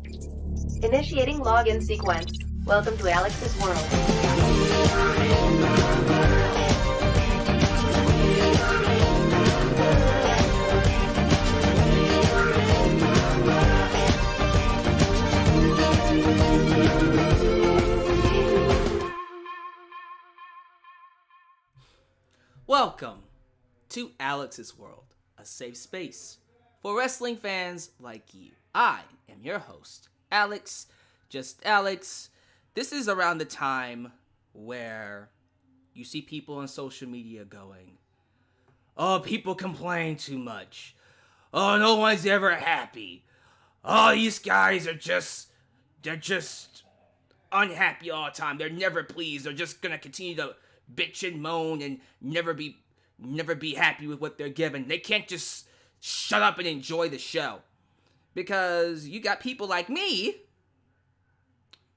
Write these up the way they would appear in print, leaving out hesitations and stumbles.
Initiating login sequence. Welcome to Alyx's world. Welcome to Alyx's world, a safe space for wrestling fans like you. I am your host, Alyx, just Alyx. This is around the time where you see people on social media going, "Oh, people complain too much. Oh, no one's ever happy. Oh, these guys they're just unhappy all the time. They're never pleased. They're just gonna continue to bitch and moan and never be happy with what they're given. They can't just shut up and enjoy the show." Because you got people like me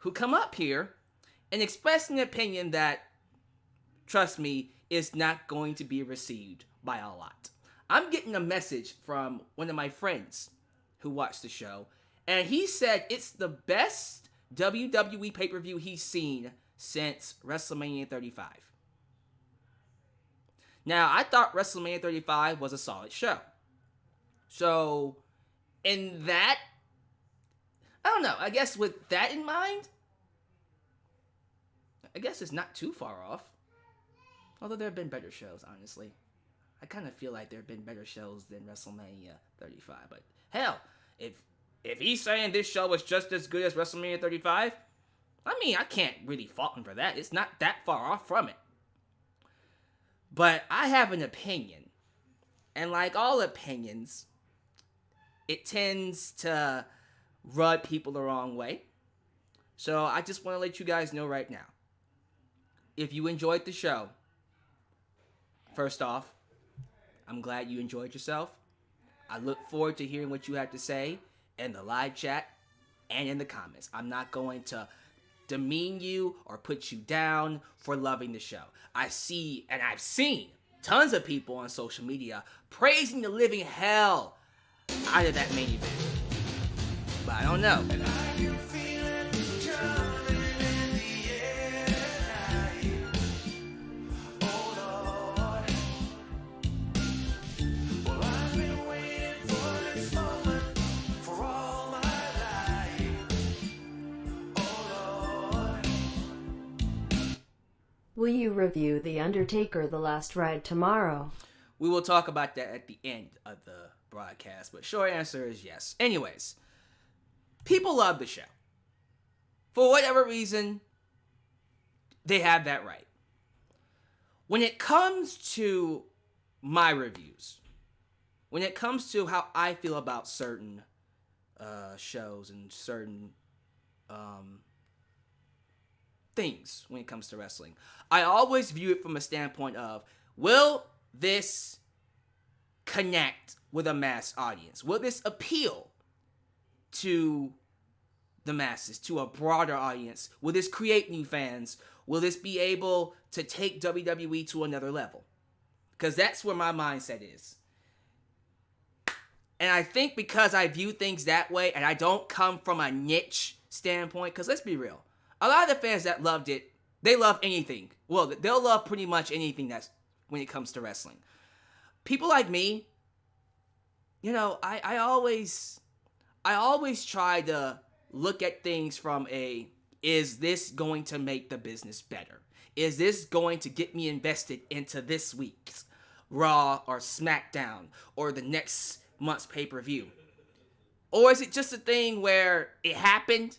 who come up here and express an opinion that, trust me, is not going to be received by a lot. I'm getting a message from one of my friends who watched the show, and he said it's the best WWE pay-per-view he's seen since WrestleMania 35. Now, I thought WrestleMania 35 was a solid show. So, in that, I don't know, I guess with that in mind, I guess it's not too far off. Although there have been better shows, honestly. I kind of feel like there have been better shows than WrestleMania 35. But hell, if he's saying this show was just as good as WrestleMania 35, I mean, I can't really fault him for that. It's not that far off from it. But I have an opinion. And like all opinions, it tends to rub people the wrong way. So I just want to let you guys know right now. If you enjoyed the show, first off, I'm glad you enjoyed yourself. I look forward to hearing what you have to say in the live chat and in the comments. I'm not going to demean you or put you down for loving the show. I've seen tons of people on social media praising the living hell out of that main event. But I don't know. Will you review The Undertaker: The Last Ride tomorrow? We will talk about that at the end of the broadcast, but short answer is yes. Anyways, people love the show. For whatever reason, they have that right. When it comes to my reviews, when it comes to how I feel about certain shows and certain things when it comes to wrestling, I always view it from a standpoint of, will this connect with a mass audience? Will this appeal to the masses, to a broader audience? Will this create new fans? Will this be able to take WWE to another level? Because that's where my mindset is. And I think because I view things that way and I don't come from a niche standpoint, because let's be real, a lot of the fans that loved it, they love anything. Well, they'll love pretty much anything that's when it comes to wrestling. People like me, you know, I always try to look at things from is this going to make the business better? Is this going to get me invested into this week's Raw or SmackDown or the next month's pay-per-view? Or is it just a thing where it happened?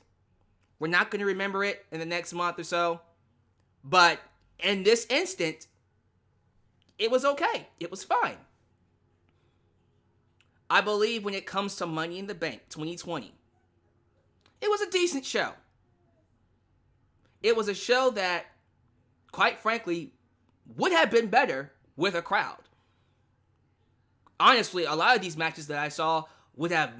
We're not going to remember it in the next month or so. But in this instant, it was okay. It was fine. I believe when it comes to Money in the Bank 2020, it was a decent show. It was a show that, quite frankly, would have been better with a crowd. Honestly, a lot of these matches that I saw would have,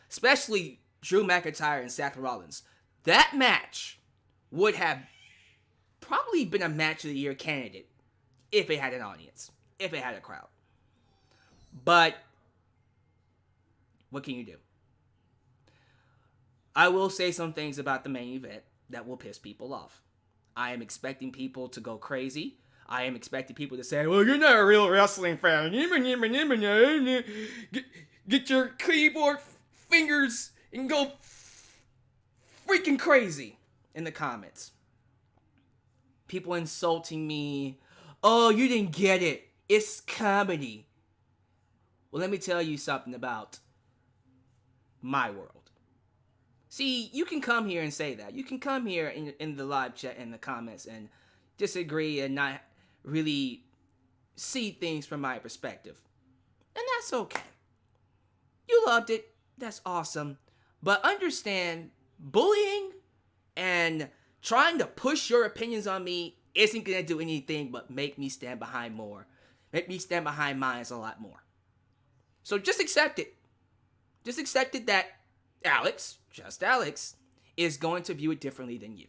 especially Drew McIntyre and Seth Rollins, that match would have probably been a match of the year candidate if it had an audience, if it had a crowd. But what can you do? I will say some things about the main event that will piss people off. I am expecting people to go crazy. I am expecting people to say, well, you're not a real wrestling fan. Get your keyboard fingers and go freaking crazy in the comments. People insulting me. Oh, you didn't get it. It's comedy. Well, let me tell you something about my world. See, you can come here and say that. You can come here in the live chat, in the comments, and disagree and not really see things from my perspective. And that's okay. You loved it. That's awesome. But understand, bullying and trying to push your opinions on me isn't going to do anything but make me stand behind more. Make me stand behind mine a lot more. So just accept it. Just accept it that Alyx, just Alyx, is going to view it differently than you.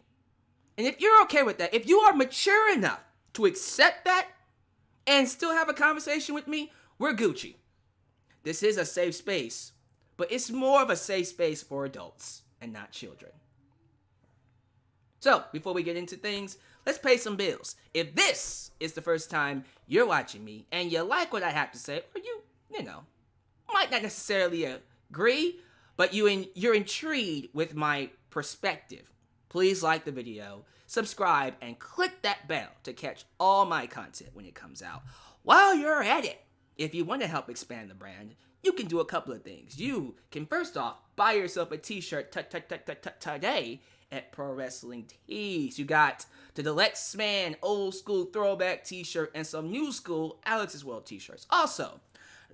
And if you're okay with that, if you are mature enough to accept that and still have a conversation with me, we're Gucci. This is a safe space, but it's more of a safe space for adults and not children. So, before we get into things, let's pay some bills. If this is the first time you're watching me and you like what I have to say, or you know, might not necessarily agree, but you're intrigued with my perspective, please like the video, subscribe, and click that bell to catch all my content when it comes out. While you're at it, if you want to help expand the brand, you can do a couple of things. You can first off buy yourself a t-shirt today at Pro Wrestling Tees. You got the Deluxe Man old school throwback t-shirt and some new school Alyx's World t-shirts. Also,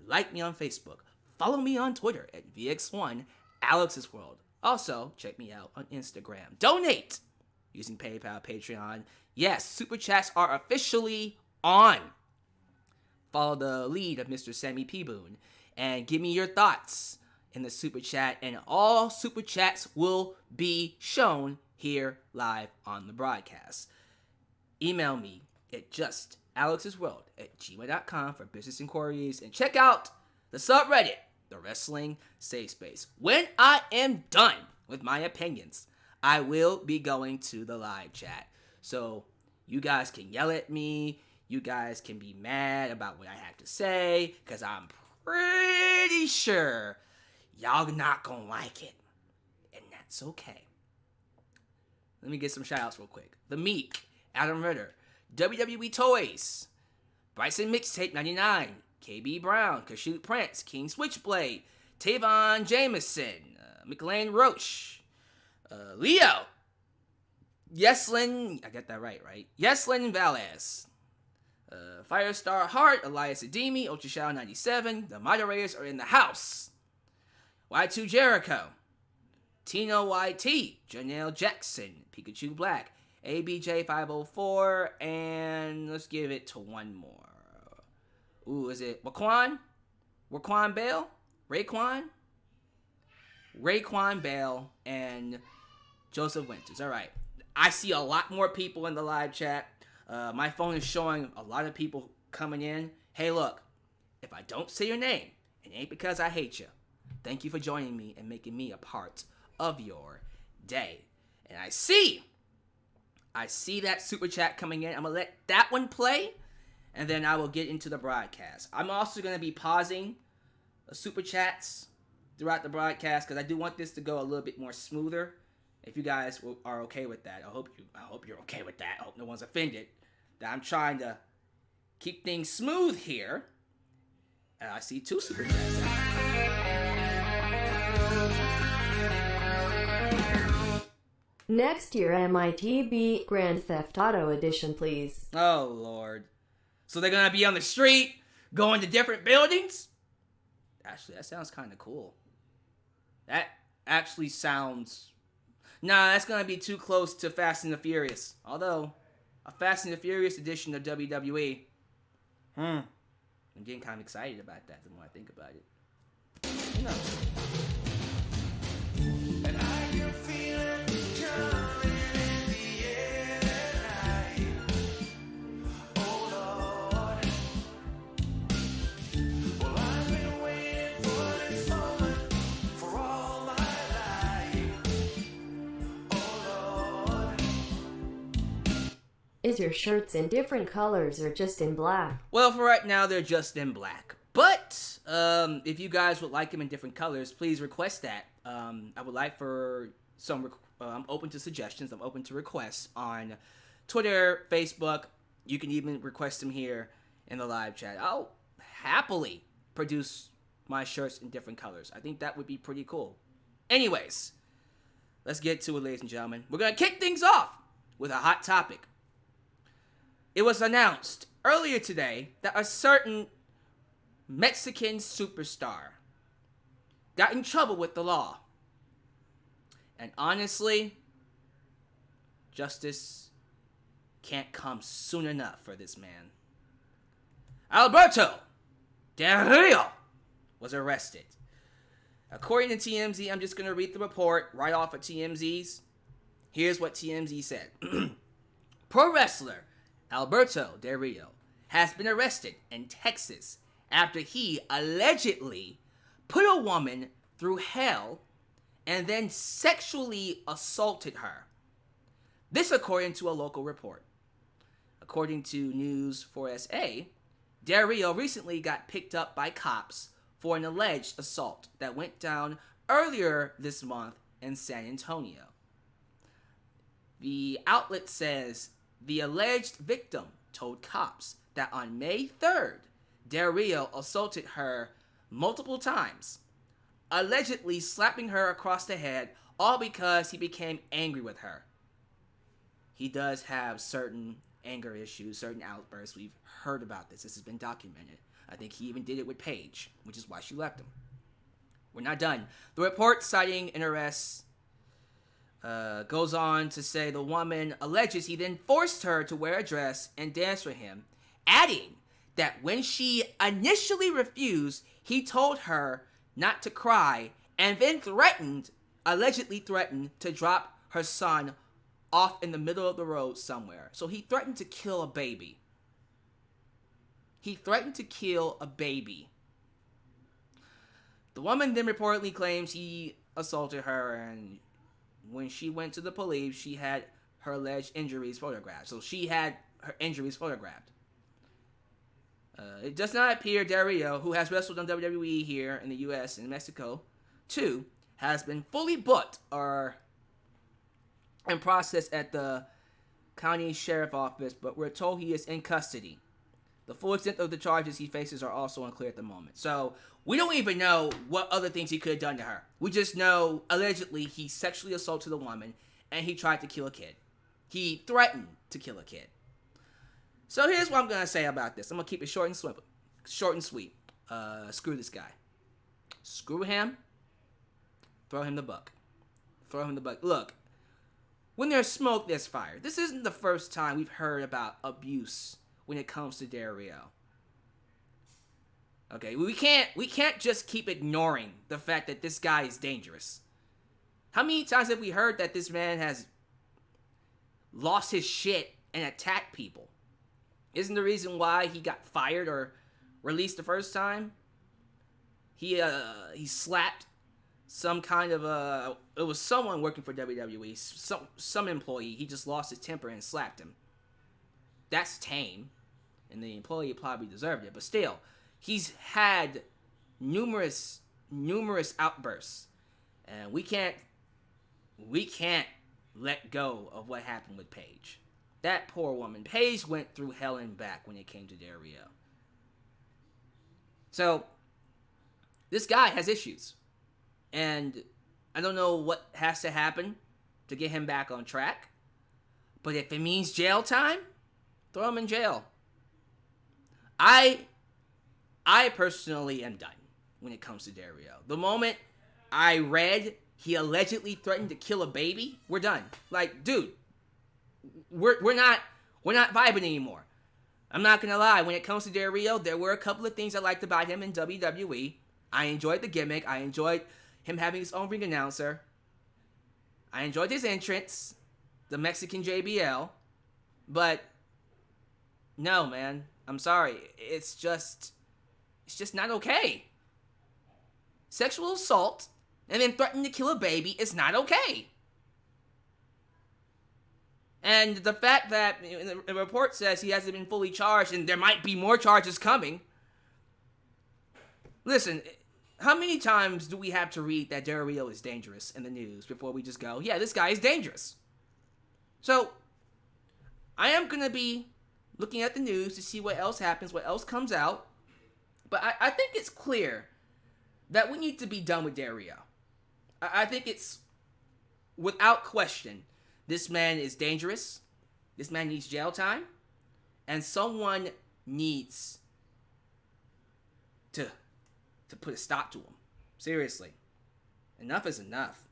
like me on Facebook. Follow me on Twitter at VX1 Alyx's World. Also, check me out on Instagram. Donate using PayPal, Patreon. Yes, Super Chats are officially on. Follow the lead of Mr. Sammy P. Boone and give me your thoughts in the Super Chat. And all Super Chats will be shown here live on the broadcast. Email me at justalyxsworld@gmail.com for business inquiries. And check out the subreddit, the Wrestling Safe Space. When I am done with my opinions, I will be going to the live chat. So you guys can yell at me. You guys can be mad about what I have to say, because I'm pretty sure y'all not gonna like it. And that's okay. Let me get some shout outs real quick. The Meek, Adam Ritter, WWE Toys, Bryson Mixtape 99, KB Brown, Kashoot Prince, King Switchblade, Tavon Jameson, McLean Roche, Leo, Yeslin, I got that right? Yeslin Valles, Firestar Hart, Elias Ademi, Ultrashow 97, the moderators are in the house. Y2 Jericho, Tino YT, Janelle Jackson, Pikachu Black, ABJ 504, and let's give it to one more. Ooh, is it Raquan Bale? Raquan Bale and Joseph Winters. All right. I see a lot more people in the live chat. My phone is showing a lot of people coming in. Hey, look, if I don't say your name, it ain't because I hate you. Thank you for joining me and making me a part of your day. And I see that super chat coming in. I'm going to let that one play, and then I will get into the broadcast. I'm also going to be pausing the super chats throughout the broadcast because I do want this to go a little bit more smoother. If you guys are okay with that, I hope you're okay with that. I hope no one's offended that I'm trying to keep things smooth here. And I see 2 super chats. Next year MITB Grand Theft Auto Edition, please. Oh, Lord. So they're going to be on the street, going to different buildings? Actually, that sounds kind of cool. That actually sounds... Nah, that's going to be too close to Fast and the Furious. Although, a Fast and the Furious edition of WWE. I'm getting kind of excited about that the more I think about it. Who knows? And I can feel it coming in the air tonight. Oh, Lord. Well, I've been waiting for this moment for all my life. is your shirts in different colors or just in black? Well, for right now, they're just in black. But if you guys would like them in different colors, please request that. I would like for some. I'm open to suggestions. I'm open to requests on Twitter, Facebook. You can even request them here in the live chat. I'll happily produce my shirts in different colors. I think that would be pretty cool. Anyways, let's get to it, ladies and gentlemen. We're going to kick things off with a hot topic. It was announced earlier today that a certain Mexican superstar got in trouble with the law. And honestly, justice can't come soon enough for this man. Alberto Del Rio was arrested. According to TMZ, I'm just going to read the report right off of TMZ's. Here's what TMZ said. Pro wrestler Alberto Del Rio has been arrested in Texas after he allegedly put a woman through hell and then sexually assaulted her. This according to a local report. According to News 4SA, Del Rio recently got picked up by cops for an alleged assault that went down earlier this month in San Antonio. The outlet says the alleged victim told cops that on May 3rd, Del Rio assaulted her multiple times, allegedly slapping her across the head, all because he became angry with her. He does have certain anger issues, certain outbursts. We've heard about this. This has been documented. I think he even did it with Paige, which is why she left him. We're not done. The report citing an arrest goes on to say the woman alleges he then forced her to wear a dress and dance for him, adding that when she initially refused, he told her not to cry and then allegedly threatened to drop her son off in the middle of the road somewhere. So he threatened to kill a baby. He threatened to kill a baby. The woman then reportedly claims he assaulted her, and when she went to the police, she had her alleged injuries photographed. So she had her injuries photographed. It does not appear Del Rio, who has wrestled on WWE here in the U.S. and Mexico, too, has been fully booked or in process at the county sheriff office, but we're told he is in custody. The full extent of the charges he faces are also unclear at the moment. So we don't even know what other things he could have done to her. We just know, allegedly, he sexually assaulted a woman and he tried to kill a kid. He threatened to kill a kid. So here's what I'm going to say about this. I'm going to keep it short and sweet. Screw this guy. Screw him. Throw him the book. Look, when there's smoke, there's fire. This isn't the first time we've heard about abuse when it comes to Del Rio. Okay, we can't just keep ignoring the fact that this guy is dangerous. How many times have we heard that this man has lost his shit and attacked people? Isn't the reason why he got fired or released the first time? He slapped some kind of it was someone working for WWE, some employee. He just lost his temper and slapped him. That's tame, and the employee probably deserved it. But still, he's had numerous outbursts, and we can't let go of what happened with Paige. That poor woman. Paige went through hell and back when it came to Del Rio. So, this guy has issues. And I don't know what has to happen to get him back on track. But if it means jail time, throw him in jail. I personally am done when it comes to Del Rio. The moment I read he allegedly threatened to kill a baby, we're done. Like, dude, we're not vibing anymore. I'm not gonna lie. When it comes to Del Rio, there were a couple of things I liked about him in WWE. I enjoyed the gimmick. I enjoyed him having his own ring announcer. I enjoyed his entrance, the Mexican JBL. But no, man, I'm sorry. It's just not okay. Sexual assault and then threatening to kill a baby is not okay. And the fact that the report says he hasn't been fully charged and there might be more charges coming. Listen, how many times do we have to read that Del Rio is dangerous in the news before we just go, yeah, this guy is dangerous? So, I am going to be looking at the news to see what else happens, what else comes out. But I think it's clear that we need to be done with Del Rio. I think it's, without question, this man is dangerous. This man needs jail time. And someone needs to put a stop to him. Seriously. Enough is enough.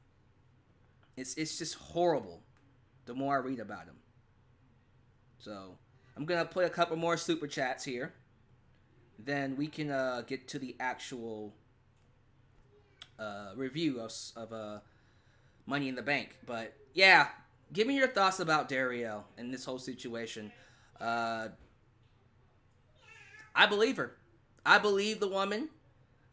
It's just horrible the more I read about him. So, I'm going to play a couple more super chats here. Then we can get to the actual review of Money in the Bank. But, yeah, give me your thoughts about Del Rio and this whole situation. I believe her. I believe the woman.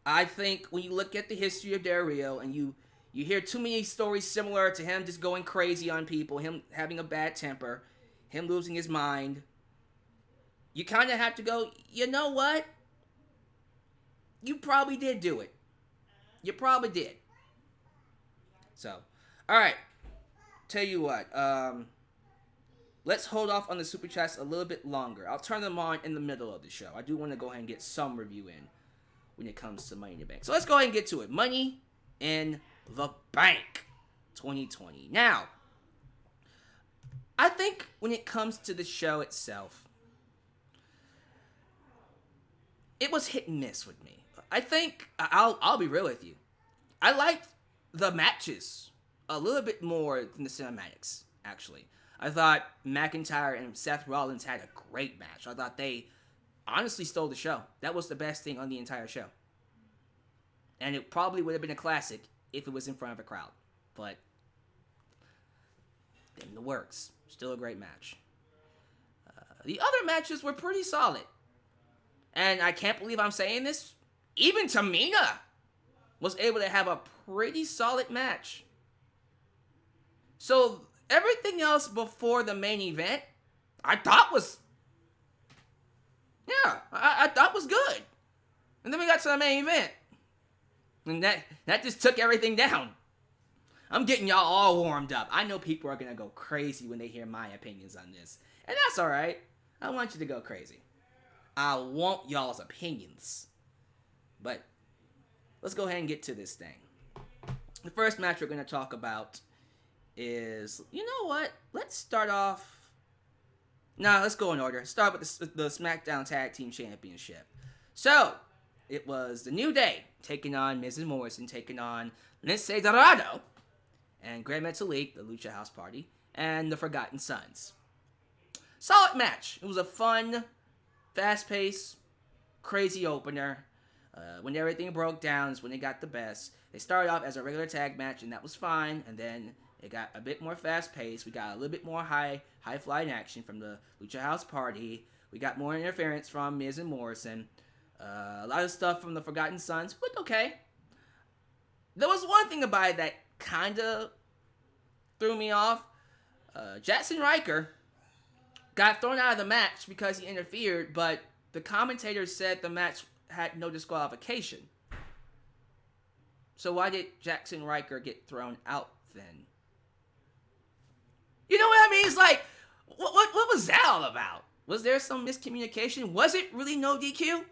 I think when you look at the history of Del Rio and you hear too many stories similar to him just going crazy on people, him having a bad temper, him losing his mind, you kind of have to go, you know what? You probably did do it. You probably did. So, alright. Tell you what, let's hold off on the super chats a little bit longer. I'll turn them on in the middle of the show. I do want to go ahead and get some review in when it comes to Money in the Bank. So let's go ahead and get to it. Money in the Bank 2020. Now, I think when it comes to the show itself, it was hit and miss with me. I think, I'll be real with you. I liked the matches a little bit more than the cinematics, actually. I thought McIntyre and Seth Rollins had a great match. I thought they honestly stole the show. That was the best thing on the entire show. And it probably would have been a classic if it was in front of a crowd. But, in the works. Still a great match. The other matches were pretty solid. And I can't believe I'm saying this. Even Tamina was able to have a pretty solid match. So, everything else before the main event, I thought was... Yeah, I thought was good. And then we got to the main event. And that just took everything down. I'm getting y'all all warmed up. I know people are going to go crazy when they hear my opinions on this. And that's alright. I want you to go crazy. I want y'all's opinions. But let's go ahead and get to this thing. The first match we're going to talk about is, you know what? Let's start off... Nah, let's go in order. Start with the SmackDown Tag Team Championship. So, it was the New Day taking on Miz and Morrison, taking on Lince Dorado and Grand Metalik, the Lucha House Party, and the Forgotten Sons. Solid match. It was a fun, fast-paced, crazy opener. When everything broke down is when they got the best. They started off as a regular tag match, and that was fine. And then it got a bit more fast-paced. We got a little bit more high-flying action from the Lucha House Party. We got more interference from Miz and Morrison. A lot of stuff from the Forgotten Sons, but okay. There was one thing about it that kind of threw me off. Jackson Riker got thrown out of the match because he interfered, but the commentators said the match had no disqualification. So why did Jackson Riker get thrown out then? You know what I mean? It's like, what was that all about? Was there some miscommunication? Was it really no DQ?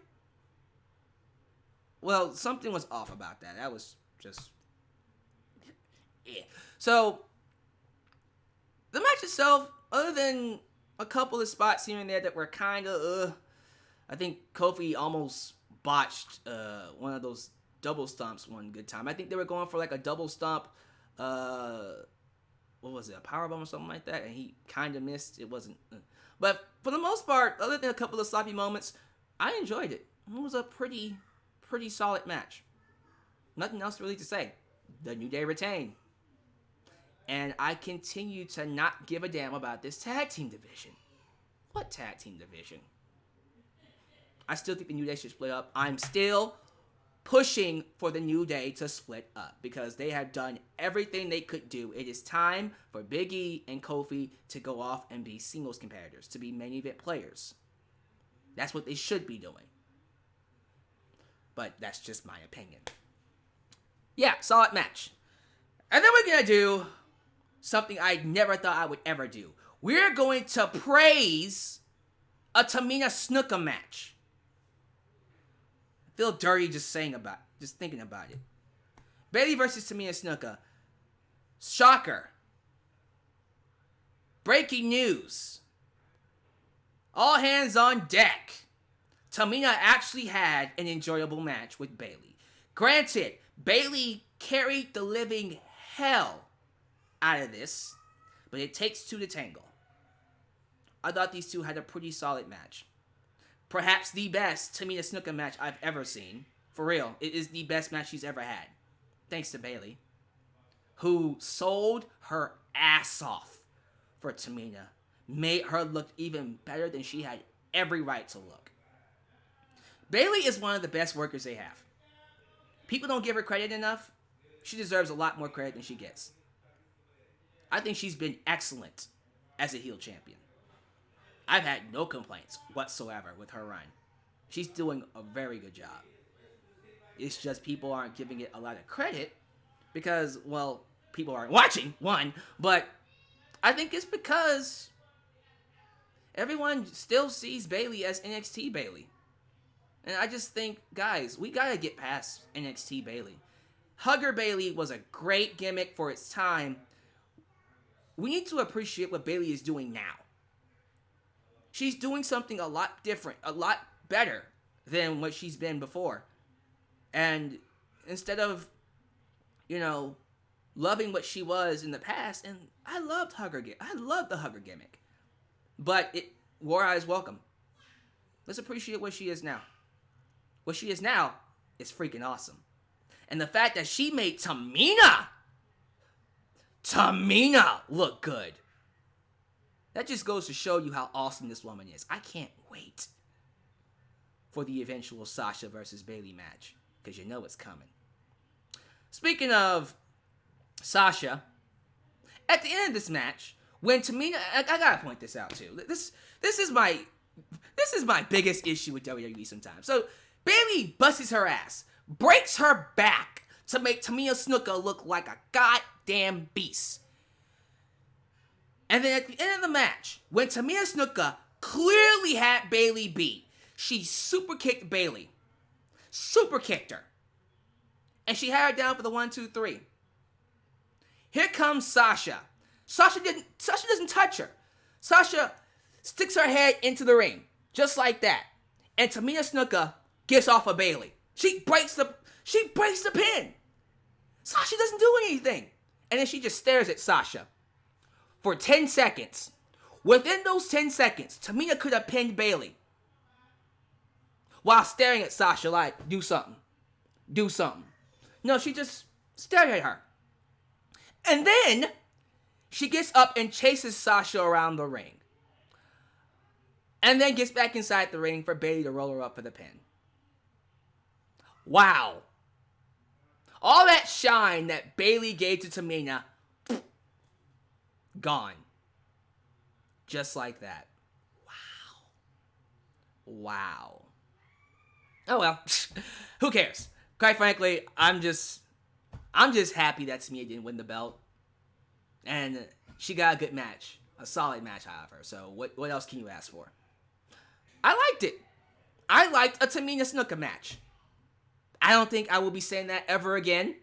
Well, something was off about that. That was just... yeah. So, the match itself, other than a couple of spots here and there that were kind of, I think Kofi almost botched one of those double stomps one good time. I think they were going for like a double stomp, what was it, a powerbomb or something like that, and he kind of missed. It wasn't... But for the most part, other than a couple of sloppy moments, I enjoyed it. It was a pretty solid match. Nothing else really to say. The New Day retain. And I continue to not give a damn about this tag team division. What tag team division? I still think the New Day should split up. I'm still pushing for the New Day to split up because they have done everything they could do. It is time for Big E and Kofi to go off and be singles competitors, to be main event players. That's what they should be doing. But that's just my opinion. Yeah, solid match. And then we're going to do something I never thought I would ever do. We're going to praise a Tamina Snuka match. I feel dirty just thinking about it. Bayley versus Tamina Snuka. Shocker. Breaking news. All hands on deck. Tamina actually had an enjoyable match with Bayley. Granted, Bayley carried the living hell out of this, but it takes two to tango. I thought these two had a pretty solid match. Perhaps the best Tamina Snuka match I've ever seen. For real, it is the best match she's ever had. Thanks to Bayley, who sold her ass off for Tamina. Made her look even better than she had every right to look. Bayley is one of the best workers they have. People don't give her credit enough. She deserves a lot more credit than she gets. I think she's been excellent as a heel champion. I've had no complaints whatsoever with her run. She's doing a very good job. It's just people aren't giving it a lot of credit because, well, people aren't watching, one, but I think it's because everyone still sees Bayley as NXT Bayley. And I just think, guys, we gotta get past NXT Bayley. Hugger Bayley was a great gimmick for its time. We need to appreciate what Bayley is doing now. She's doing something a lot different, a lot better than what she's been before. And instead of, loving what she was in the past, and I loved the Hugger gimmick. But War Eyes welcome. Let's appreciate what she is now. What she is now is freaking awesome. And the fact that she made Tamina look good. That just goes to show you how awesome this woman is. I can't wait for the eventual Sasha versus Bayley match, because you know it's coming. Speaking of Sasha, at the end of this match, when Tamina, I gotta point this out too. This is my biggest issue with WWE sometimes. So Bayley busts her ass, breaks her back to make Tamina Snuka look like a goddamn beast. And then at the end of the match, when Tamina Snuka clearly had Bayley beat, she super kicked Bayley. Super kicked her. And she had her down for the 1, 2, 3. Here comes Sasha. Sasha doesn't touch her. Sasha sticks her head into the ring. Just like that. And Tamina Snuka gets off of Bayley. She breaks the pin. Sasha doesn't do anything. And then she just stares at Sasha for 10 seconds. Within those 10 seconds, Tamina could have pinned Bayley while staring at Sasha like, do something. Do something. No, she just stared at her. And then she gets up and chases Sasha around the ring. And then gets back inside the ring for Bayley to roll her up for the pin. Wow. All that shine that Bayley gave to Tamina, gone. Just like that. Wow. Oh well. Who cares? Quite frankly, I'm just happy that Tamina didn't win the belt. And she got a good match. A solid match out of her. So what else can you ask for? I liked it. I liked a Tamina Snuka match. I don't think I will be saying that ever again.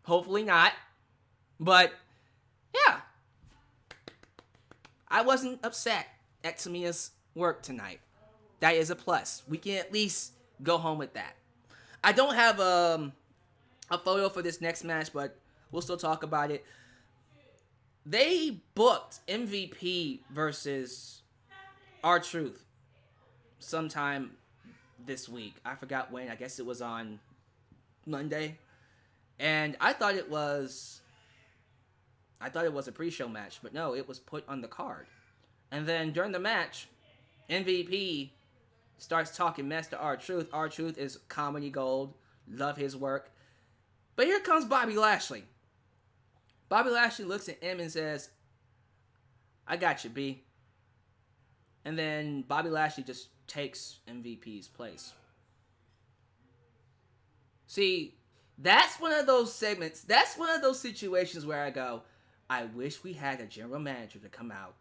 Hopefully not. But, yeah. I wasn't upset at Tamina's work tonight. That is a plus. We can at least go home with that. I don't have a photo for this next match, but we'll still talk about it. They booked MVP versus R-Truth sometime this week. I forgot when. I guess it was on Monday. And I thought it was a pre-show match, but no, it was put on the card. And then during the match, MVP starts talking mess to R-Truth. R-Truth is comedy gold, Love his work. But here comes Bobby Lashley. Bobby Lashley looks at him and says, I got you, B. And then Bobby Lashley just takes MVP's place. See, that's one of those segments, that's one of those situations where I go, I wish we had a general manager to come out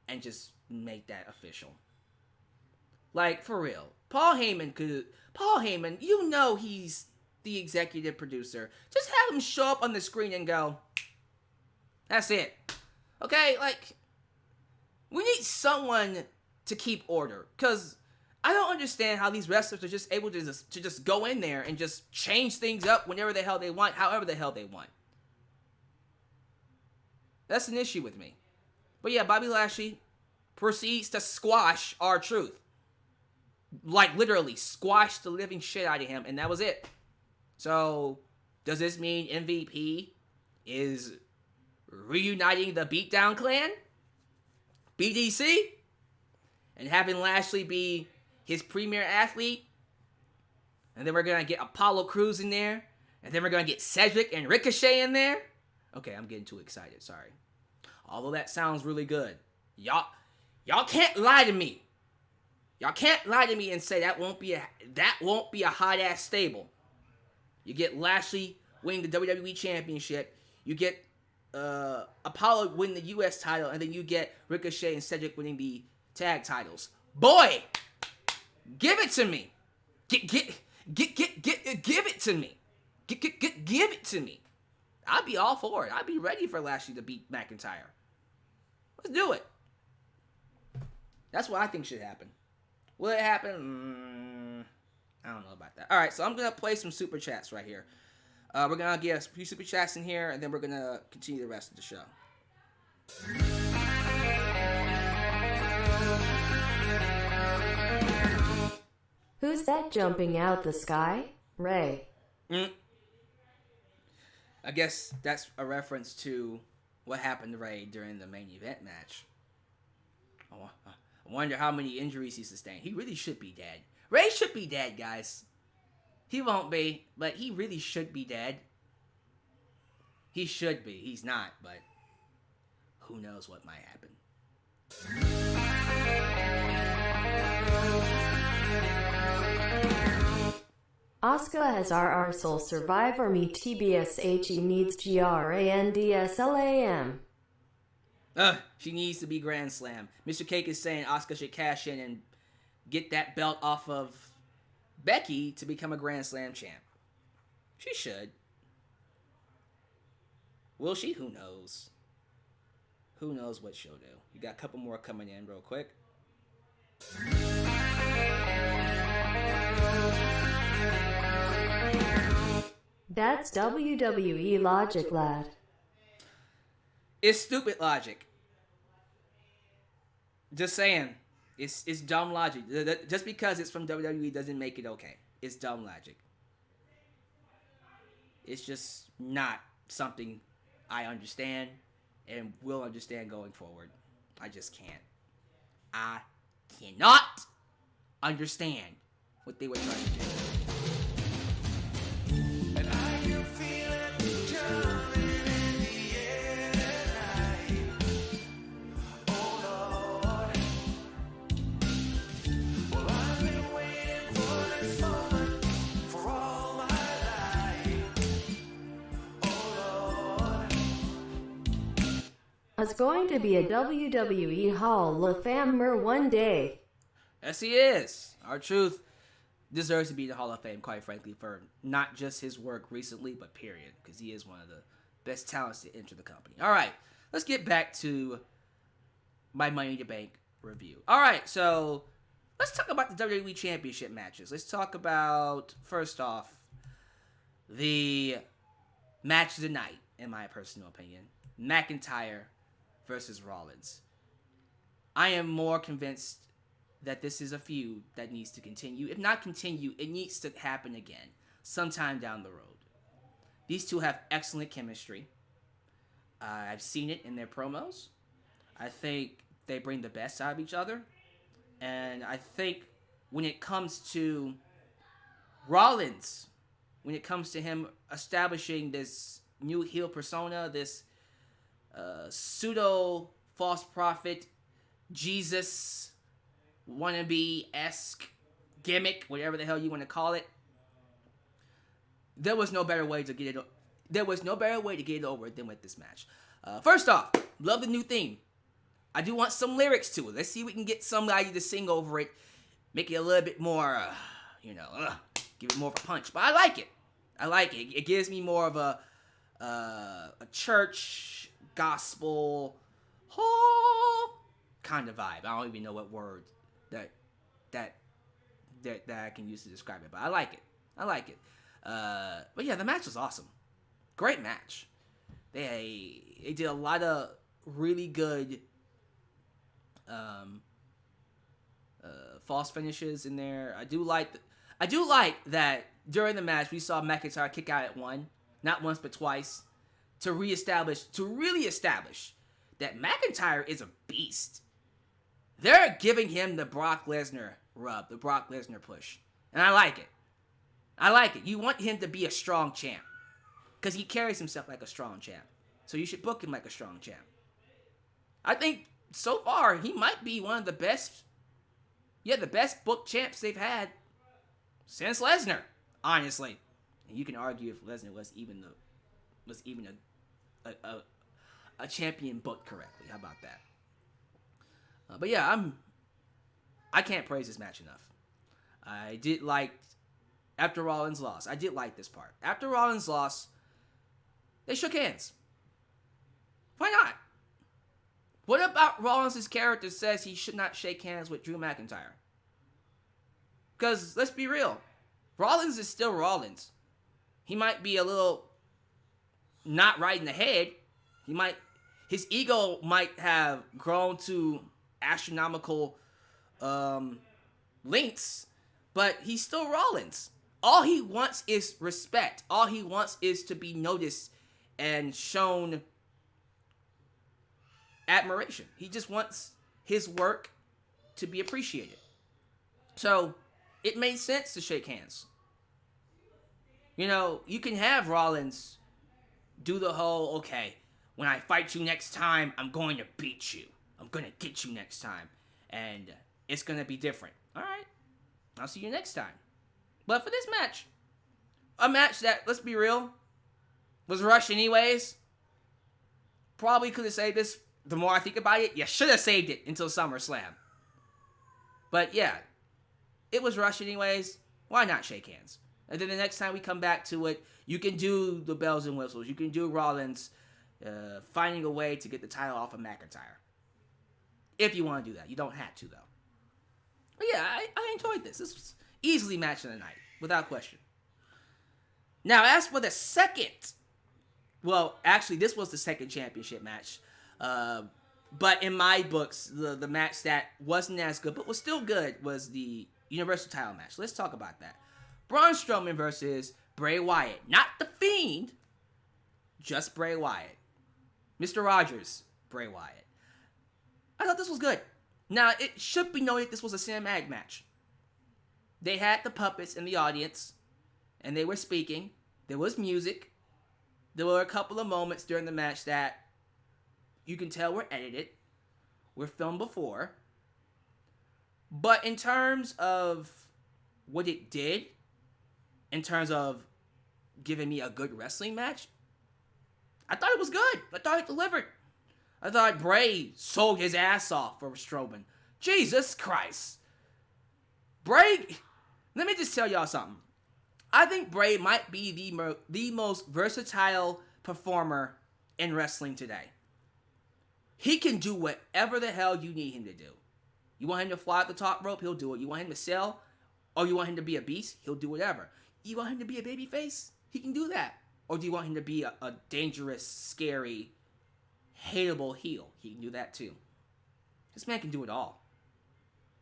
and just make that official. Like, for real. Paul Heyman, you know he's the executive producer. Just have him show up on the screen and go, that's it. Okay, like, we need someone to keep order. Because I don't understand how these wrestlers are just able to just go in there and just change things up whenever the hell they want, however the hell they want. That's an issue with me. But yeah, Bobby Lashley proceeds to squash R-Truth. Like, literally, squash the living shit out of him, and that was it. So, does this mean MVP is reuniting the Beatdown Clan? BDC? And having Lashley be his premier athlete? And then we're going to get Apollo Crews in there? And then we're going to get Cedric and Ricochet in there? Okay, I'm getting too excited, sorry. Although that sounds really good. Y'all can't lie to me. Y'all can't lie to me and say that won't be a hot ass stable. You get Lashley winning the WWE Championship. You get Apollo winning the US title, and then you get Ricochet and Cedric winning the tag titles. Boy, give it to me. Give it to me. Give it to me. I'd be all for it. I'd be ready for Lashley to beat McIntyre. Let's do it. That's what I think should happen. Will it happen? I don't know about that. All right, so I'm going to play some super chats right here. We're going to get a few super chats in here, and then we're going to continue the rest of the show. Who's that jumping out the sky? Ray. I guess that's a reference to what happened to Ray during the main event match. I wonder how many injuries he sustained. He really should be dead. Ray should be dead, guys. He won't be, but he really should be dead. He should be. He's not, but who knows what might happen. Asuka has RR Soul Survivor me TBSHE needs GRANDSLAM. She needs to be Grand Slam. Mr. Cake is saying Asuka should cash in and get that belt off of Becky to become a Grand Slam champ. She should. Will she? Who knows? Who knows what she'll do. You got a couple more coming in real quick. That's WWE logic, lad. It's stupid logic. Just saying. It's dumb logic. Just because it's from WWE doesn't make it okay. It's dumb logic. It's just not something I understand and will understand going forward. I just can't. I cannot understand what they were trying to do. Is going to be a WWE Hall of Famer one day. Yes, he is. R-Truth deserves to be in the Hall of Fame, quite frankly, for not just his work recently, but period, because he is one of the best talents to enter the company. All right, let's get back to my Money in the Bank review. All right, so let's talk about the WWE Championship matches. Let's talk about, first off, the match of the night, in my personal opinion. McIntyre versus Rollins. I am more convinced that this is a feud that needs to continue. If not continue, it needs to happen again sometime down the road. These two have excellent chemistry. I've seen it in their promos. I think they bring the best out of each other. And I think when it comes to Rollins when it comes to him establishing this new heel persona, this pseudo false prophet, Jesus wannabe-esque gimmick, whatever the hell you want to call it. There was no better way to get it. There was no better way to get it over than with this match. First off, love the new theme. I do want some lyrics to it. Let's see if we can get somebody to sing over it, make it a little bit more, give it more of a punch. But I like it. I like it. It gives me more of a church gospel kind of vibe. I don't even know what word that I can use to describe it, but I like it. I like it. But yeah, the match was awesome. Great match. They did a lot of really good false finishes in there. I do like that during the match we saw McIntyre kick out at one, not once but twice, to really establish that McIntyre is a beast. They're giving him the Brock Lesnar rub, the Brock Lesnar push, and I like it. I like it. You want him to be a strong champ because he carries himself like a strong champ. So you should book him like a strong champ. I think so far he might be one of the best, the best booked champs they've had since Lesnar, honestly. And you can argue if Lesnar was even a champion booked correctly. How about that? But yeah, I can't praise this match enough. I did like, after Rollins lost, I did like this part. After Rollins lost, they shook hands. Why not? What about Rollins' character says he should not shake hands with Drew McIntyre? Because, let's be real, Rollins is still Rollins. He might be a little not right in the head. His ego might have grown to astronomical lengths, but he's still Rollins. All he wants is respect. All he wants is to be noticed and shown admiration. He just wants his work to be appreciated. So it made sense to shake hands. You can have Rollins do the whole, okay, when I fight you next time, I'm going to beat you. I'm going to get you next time. And it's going to be different. All right. I'll see you next time. But for this match, a match that, let's be real, was rushed anyways. Probably could have saved this. The more I think about it, you should have saved it until SummerSlam. But yeah, it was rushed anyways. Why not shake hands? And then the next time we come back to it, you can do the bells and whistles. You can do Rollins finding a way to get the title off of McIntyre. If you want to do that. You don't have to, though. But yeah, I enjoyed this. This was easily match of the night, without question. Now, as for the second, well, actually, this was the second championship match. But in my books, the match that wasn't as good, but was still good, was the Universal title match. Let's talk about that. Braun Strowman versus Bray Wyatt. Not The Fiend, just Bray Wyatt. Mr. Rogers, Bray Wyatt. I thought this was good. Now, it should be noted this was a cinematic match. They had the puppets in the audience, and they were speaking. There was music. There were a couple of moments during the match that you can tell were edited, were filmed before. But in terms of what it did, in terms of giving me a good wrestling match, I thought it was good. I thought it delivered. I thought Bray sold his ass off for Strowman. Jesus Christ. Bray, let me just tell y'all something. I think Bray might be the most versatile performer in wrestling today. He can do whatever the hell you need him to do. You want him to fly at the top rope? He'll do it. You want him to sell? Or you want him to be a beast? He'll do whatever. You want him to be a babyface? He can do that. Or do you want him to be a dangerous, scary, hateable heel? He can do that too. This man can do it all.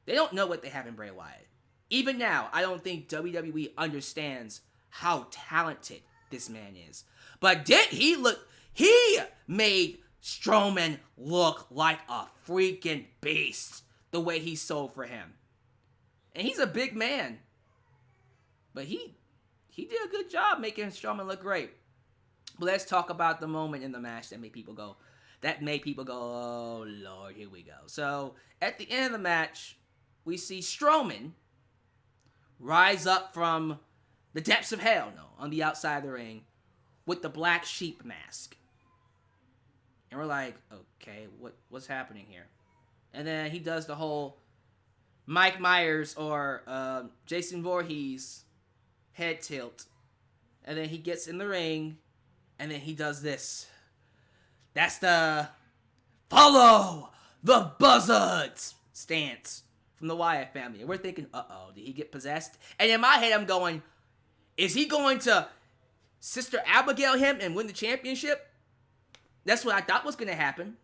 They don't know what they have in Bray Wyatt. Even now, I don't think WWE understands how talented this man is. But did he look... He made Strowman look like a freaking beast the way he sold for him. And he's a big man. But he he did a good job making Strowman look great. But let's talk about the moment in the match that made people go, oh Lord, here we go. So at the end of the match, we see Strowman rise up from the depths of hell, on the outside of the ring, with the black sheep mask. And we're like, okay, what's happening here? And then he does the whole Mike Myers or Jason Voorhees head tilt. And then he gets in the ring, and then he does this. That's the follow the buzzards stance from the Wyatt family. And we're thinking, uh-oh, did he get possessed? And in my head, I'm going, is he going to Sister Abigail him and win the championship? That's what I thought was going to happen.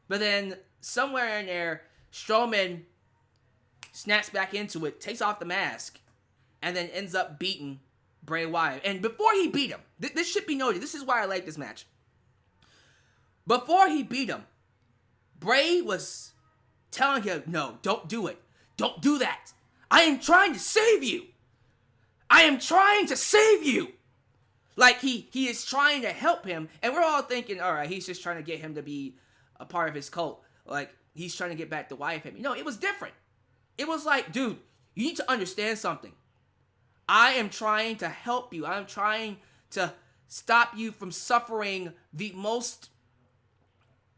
But then somewhere in there, Strowman snaps back into it, takes off the mask, and then ends up beating Bray Wyatt. And before he beat him, this should be noted, this is why I like this match. Before he beat him, Bray was telling him, no, don't do it. Don't do that. I am trying to save you. I am trying to save you. Like, he is trying to help him, and we're all thinking, all right, he's just trying to get him to be a part of his cult. Like, he's trying to get back the Wyatt family. No, it was different. It was like, dude, you need to understand something. I am trying to help you. I'm trying to stop you from suffering the most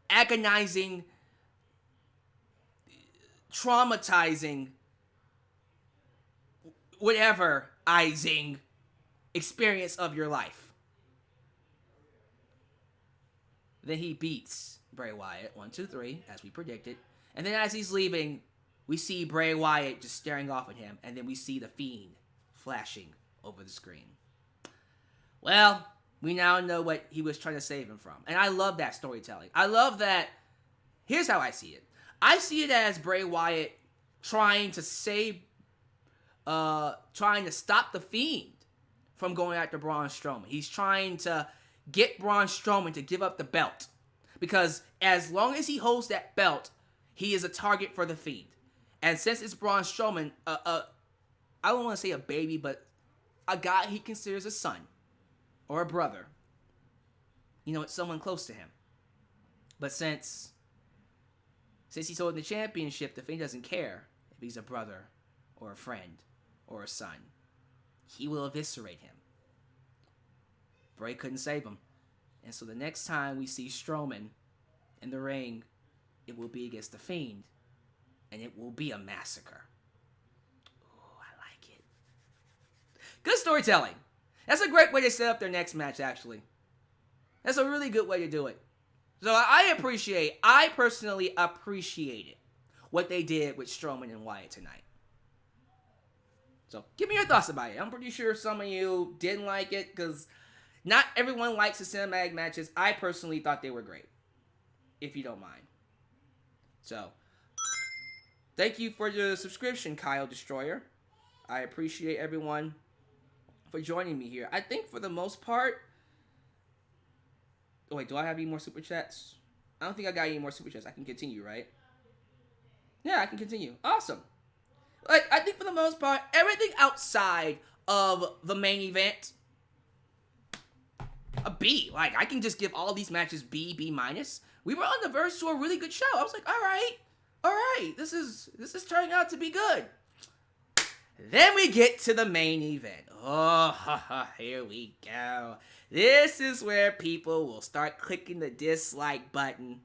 agonizing, traumatizing, whatever-izing experience of your life. Then he beats Bray Wyatt, 1, 2, 3, as we predicted. And then as he's leaving, we see Bray Wyatt just staring off at him. And then we see the Fiend flashing over the screen. Well, we now know what he was trying to save him from. And I love that storytelling. I love that. Here's how I see it. I see it as Bray Wyatt trying to stop the Fiend from going after Braun Strowman. He's trying to get Braun Strowman to give up the belt. Because as long as he holds that belt, he is a target for the Fiend. And since it's Braun Strowman, I don't want to say a baby, but a guy he considers a son or a brother. It's someone close to him. But since he's holding the championship, the Fiend doesn't care if he's a brother or a friend or a son. He will eviscerate him. Bray couldn't save him. And so the next time we see Strowman in the ring, it will be against the Fiend. And it will be a massacre. Ooh, I like it. Good storytelling. That's a great way to set up their next match, actually. That's a really good way to do it. So I personally appreciated what they did with Strowman and Wyatt tonight. So give me your thoughts about it. I'm pretty sure some of you didn't like it because not everyone likes the cinematic matches. I personally thought they were great, if you don't mind. So thank you for your subscription, Kyle Destroyer. I appreciate everyone for joining me here. I think for the most part... Oh, wait, do I have any more super chats? I don't think I got any more super chats. I can continue, right? Yeah, I can continue. Awesome. I think for the most part, everything outside of the main event, a B. I can just give all these matches B minus. We were on the verge to a really good show. I was like, all right, this is turning out to be good. Then we get to the main event. Oh, here we go. This is where people will start clicking the dislike button.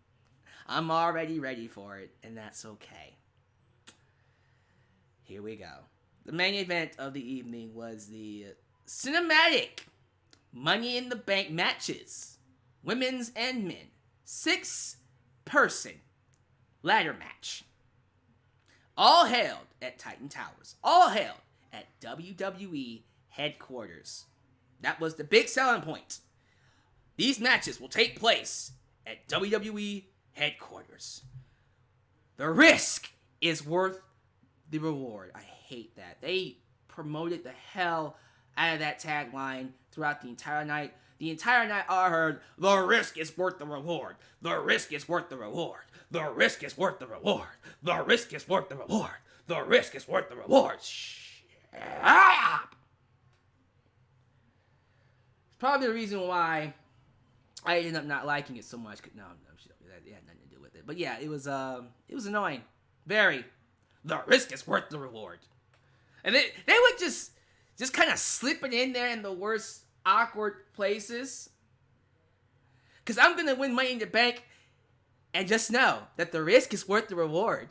I'm already ready for it, and that's okay. Here we go. The main event of the evening was the cinematic Money in the Bank matches. Women's and men. 6-person ladder match. All held at Titan Towers. All held at WWE headquarters. That was the big selling point. These matches will take place at WWE headquarters. The risk is worth the reward. I hate that. They promoted the hell out of that tagline throughout the entire night. The entire night I heard, the risk is worth the reward. The risk is worth the reward. The risk is worth the reward. The risk is worth the reward. The risk is worth the reward. Shut up! probably the reason why I ended up not liking it so much. No, it had nothing to do with it. But yeah, it was annoying. Very. The risk is worth the reward. And they would just kind of slip it in there in the worst awkward places. Because I'm going to win Money in the Bank and just know that the risk is worth the reward.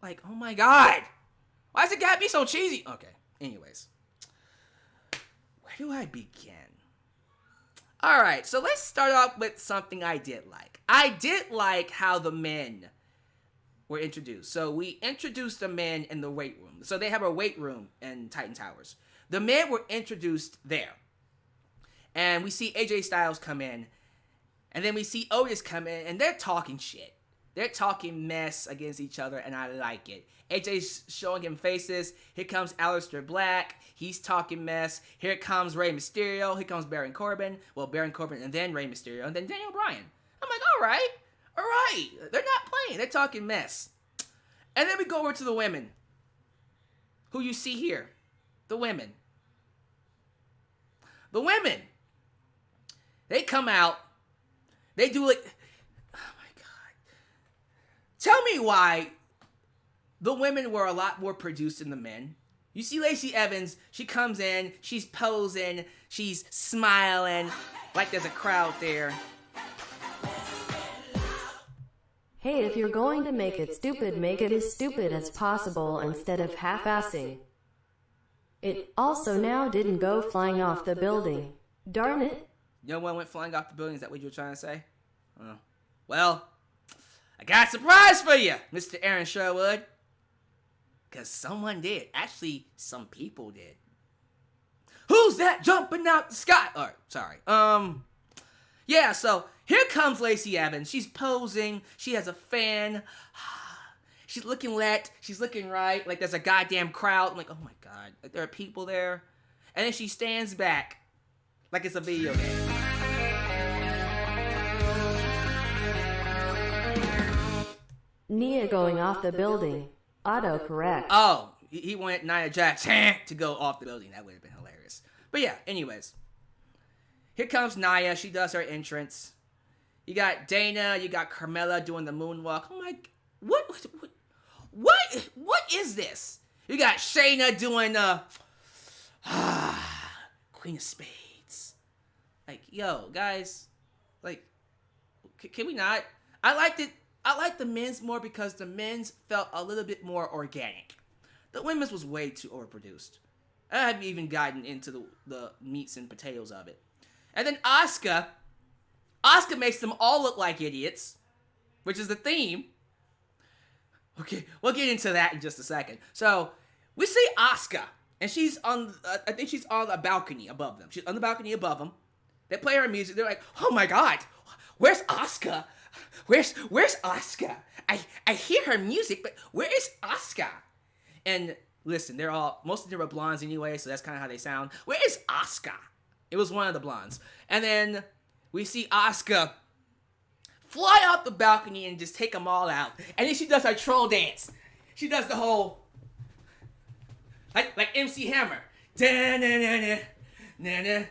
Like, oh my god. Why does it gotta be so cheesy? Okay, anyways. Where do I begin? Alright, so let's start off with something I did like. I did like how the men were introduced. So we introduced the men in the weight room. So they have a weight room in Titan Towers. The men were introduced there. And we see AJ Styles come in. And then we see Otis come in, and they're talking shit. They're talking mess against each other, and I like it. AJ's showing him faces. Here comes Aleister Black. He's talking mess. Here comes Rey Mysterio. Here comes Baron Corbin. Well, Baron Corbin, and then Rey Mysterio, and then Daniel Bryan. I'm like, all right. They're not playing. They're talking mess. And then we go over to the women, who you see here. The women. They come out. They do like, oh my god. Tell me why the women were a lot more produced than the men. You see Lacey Evans, she comes in, she's posing, she's smiling, like there's a crowd there. Hey, if you're going to make it stupid, make it as stupid as possible instead of half-assing. It also now didn't go flying off the building. Darn it. No one went flying off the building. Is that what you were trying to say? Well, I got a surprise for you, Mr. Aaron Sherwood. Because someone did. Actually, some people did. Who's that jumping out the sky? Alright, sorry. Yeah, so here comes Lacey Evans. She's posing. She has a fan. She's looking lit. She's looking right. Like there's a goddamn crowd. I'm like, oh my god. Like there are people there. And then she stands back. Like it's a video game. Nia going off the building. Autocorrect. Oh, he wanted Nia Jax to go off the building. That would have been hilarious. But yeah, anyways. Here comes Nia. She does her entrance. You got Dana. You got Carmella doing the moonwalk. Oh my... What is this? You got Shayna doing the... Queen of Spades. Like, yo, guys. Like, can we not? I liked the men's more because the men's felt a little bit more organic. The women's was way too overproduced. I haven't even gotten into the meats and potatoes of it. And then Asuka makes them all look like idiots, which is the theme. Okay, we'll get into that in just a second. So, we see Asuka, and she's on, I think she's on a balcony above them. She's on the balcony above them. They play her music. They're like, oh my god, where's Asuka? Where's Asuka? I hear her music, but where is Asuka? And listen, most of them are blondes anyway, so that's kind of how they sound. Where is Asuka? It was one of the blondes. And then we see Asuka fly off the balcony and just take them all out. And then she does her troll dance. She does the whole, like MC Hammer. Da-na-na-na-na-na.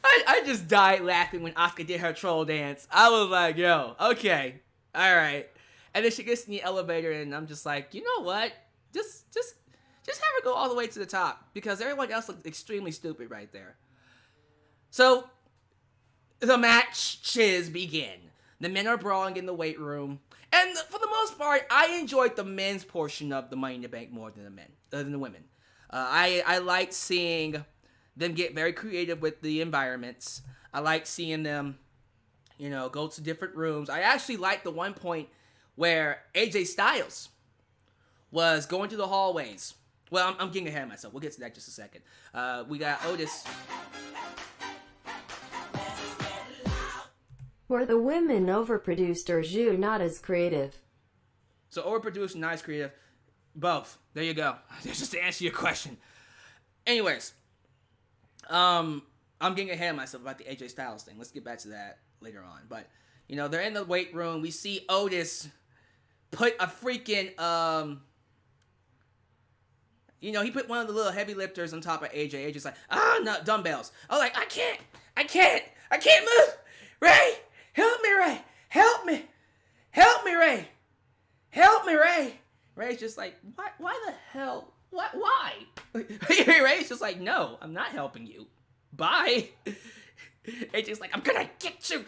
I just died laughing when Asuka did her troll dance. I was like, yo, okay, all right. And then she gets in the elevator, and I'm just like, you know what? Just have her go all the way to the top because everyone else looks extremely stupid right there. So the matches begin. The men are brawling in the weight room, and for the most part, I enjoyed the men's portion of the Money in the Bank more than the women. I liked seeing them get very creative with the environments. I like seeing them, go to different rooms. I actually liked the one point where AJ Styles was going through the hallways. Well, I'm getting ahead of myself. We'll get to that in just a second. We got Otis. Were the women overproduced or you not as creative? So overproduced and not as creative. Both. There you go. Just to answer your question. Anyways. I'm getting ahead of myself about the AJ Styles thing. Let's get back to that later on. But, they're in the weight room. We see Otis put a freaking, he put one of the little heavy lifters on top of AJ. AJ's like, no, dumbbells. I was like, I can't move. Ray, help me, Ray. Help me, Ray. Help me, Ray. Ray's just like, why the hell? Why? Ray's just like, no, I'm not helping you. Bye. AJ's like, I'm gonna get you.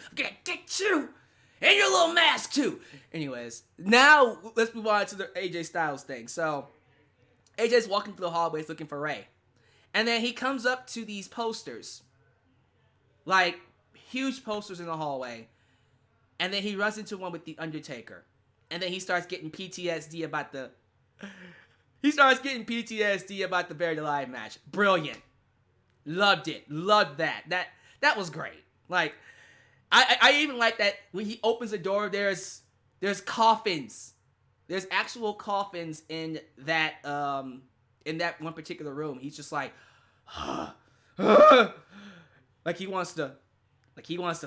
And your little mask, too. Anyways, now let's move on to the AJ Styles thing. So, AJ's walking through the hallways looking for Ray. And then he comes up to these posters. Like, huge posters in the hallway. And then he runs into one with The Undertaker. And then he starts getting PTSD about the Buried Alive match. Brilliant. Loved it. Loved that. That was great. Like, I even like that when he opens the door, there's coffins. There's actual coffins in that one particular room. He's just like, like he wants to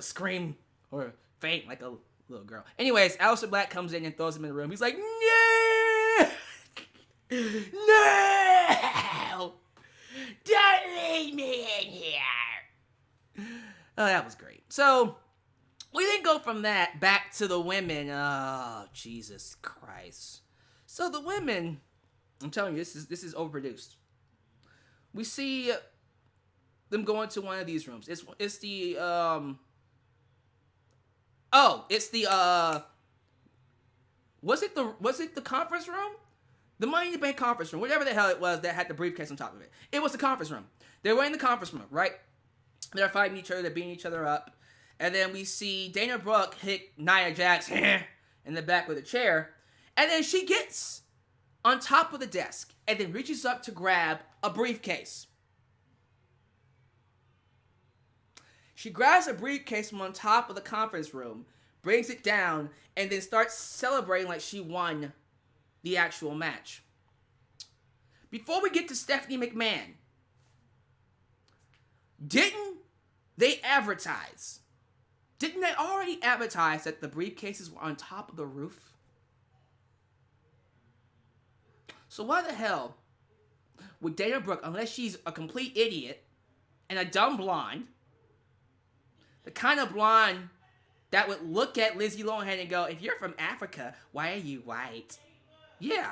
scream or faint like a little girl. Anyways, Aleister Black comes in and throws him in the room. He's like, no, no, don't leave me in here. Oh, that was great. So we then go from that back to the women. Oh, Jesus Christ. So the women, I'm telling you, this is overproduced. We see them go into one of these rooms. It's the was it the conference room? The Money in the Bank conference room, whatever the hell it was that had the briefcase on top of it. It was the conference room. They were in the conference room, right? They're fighting each other, they're beating each other up. And then we see Dana Brooke hit Nia Jax in the back with a chair. And then she gets on top of the desk and then reaches up to grab a briefcase. She grabs a briefcase from on top of the conference room, brings it down, and then starts celebrating like she won the actual match. Before we get to Stephanie McMahon, didn't they advertise? Didn't they already advertise that the briefcases were on top of the roof? So why the hell would Dana Brooke, unless she's a complete idiot and a dumb blonde, the kind of blonde that would look at Lindsay Lohan and go, if you're from Africa, why are you white? Yeah.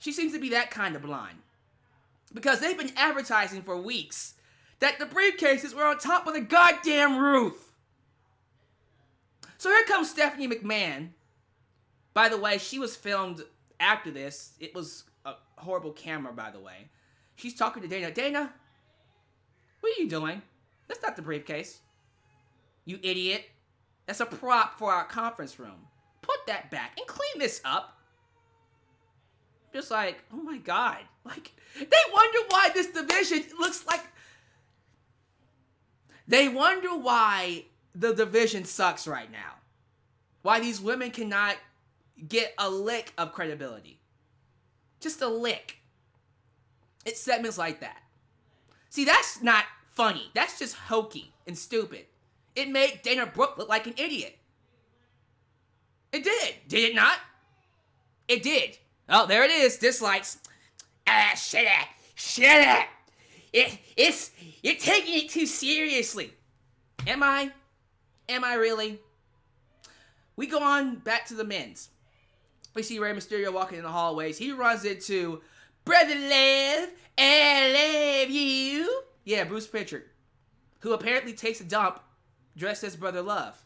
She seems to be that kind of blonde. Because they've been advertising for weeks that the briefcases were on top of the goddamn roof. So here comes Stephanie McMahon. By the way, she was filmed after this. It was a horrible camera, by the way. She's talking to Dana. Dana, what are you doing? That's not the briefcase. You idiot. That's a prop for our conference room. Put that back and clean this up. Just like, oh my God. Like, they wonder why this division looks like... They wonder why the division sucks right now. Why these women cannot get a lick of credibility. Just a lick. It's segments like that. See, that's not funny. That's just hokey and stupid. It made Dana Brooke look like an idiot. It did. Did it not? It did. Oh, there it is. Dislikes. Shut up. Shut up. You're taking it too seriously. Am I? Am I really? We go on back to the men's. We see Rey Mysterio walking in the hallways. He runs into Brother Love. I love you. Yeah, Bruce Pritchard. Who apparently takes a dump dressed as Brother Love.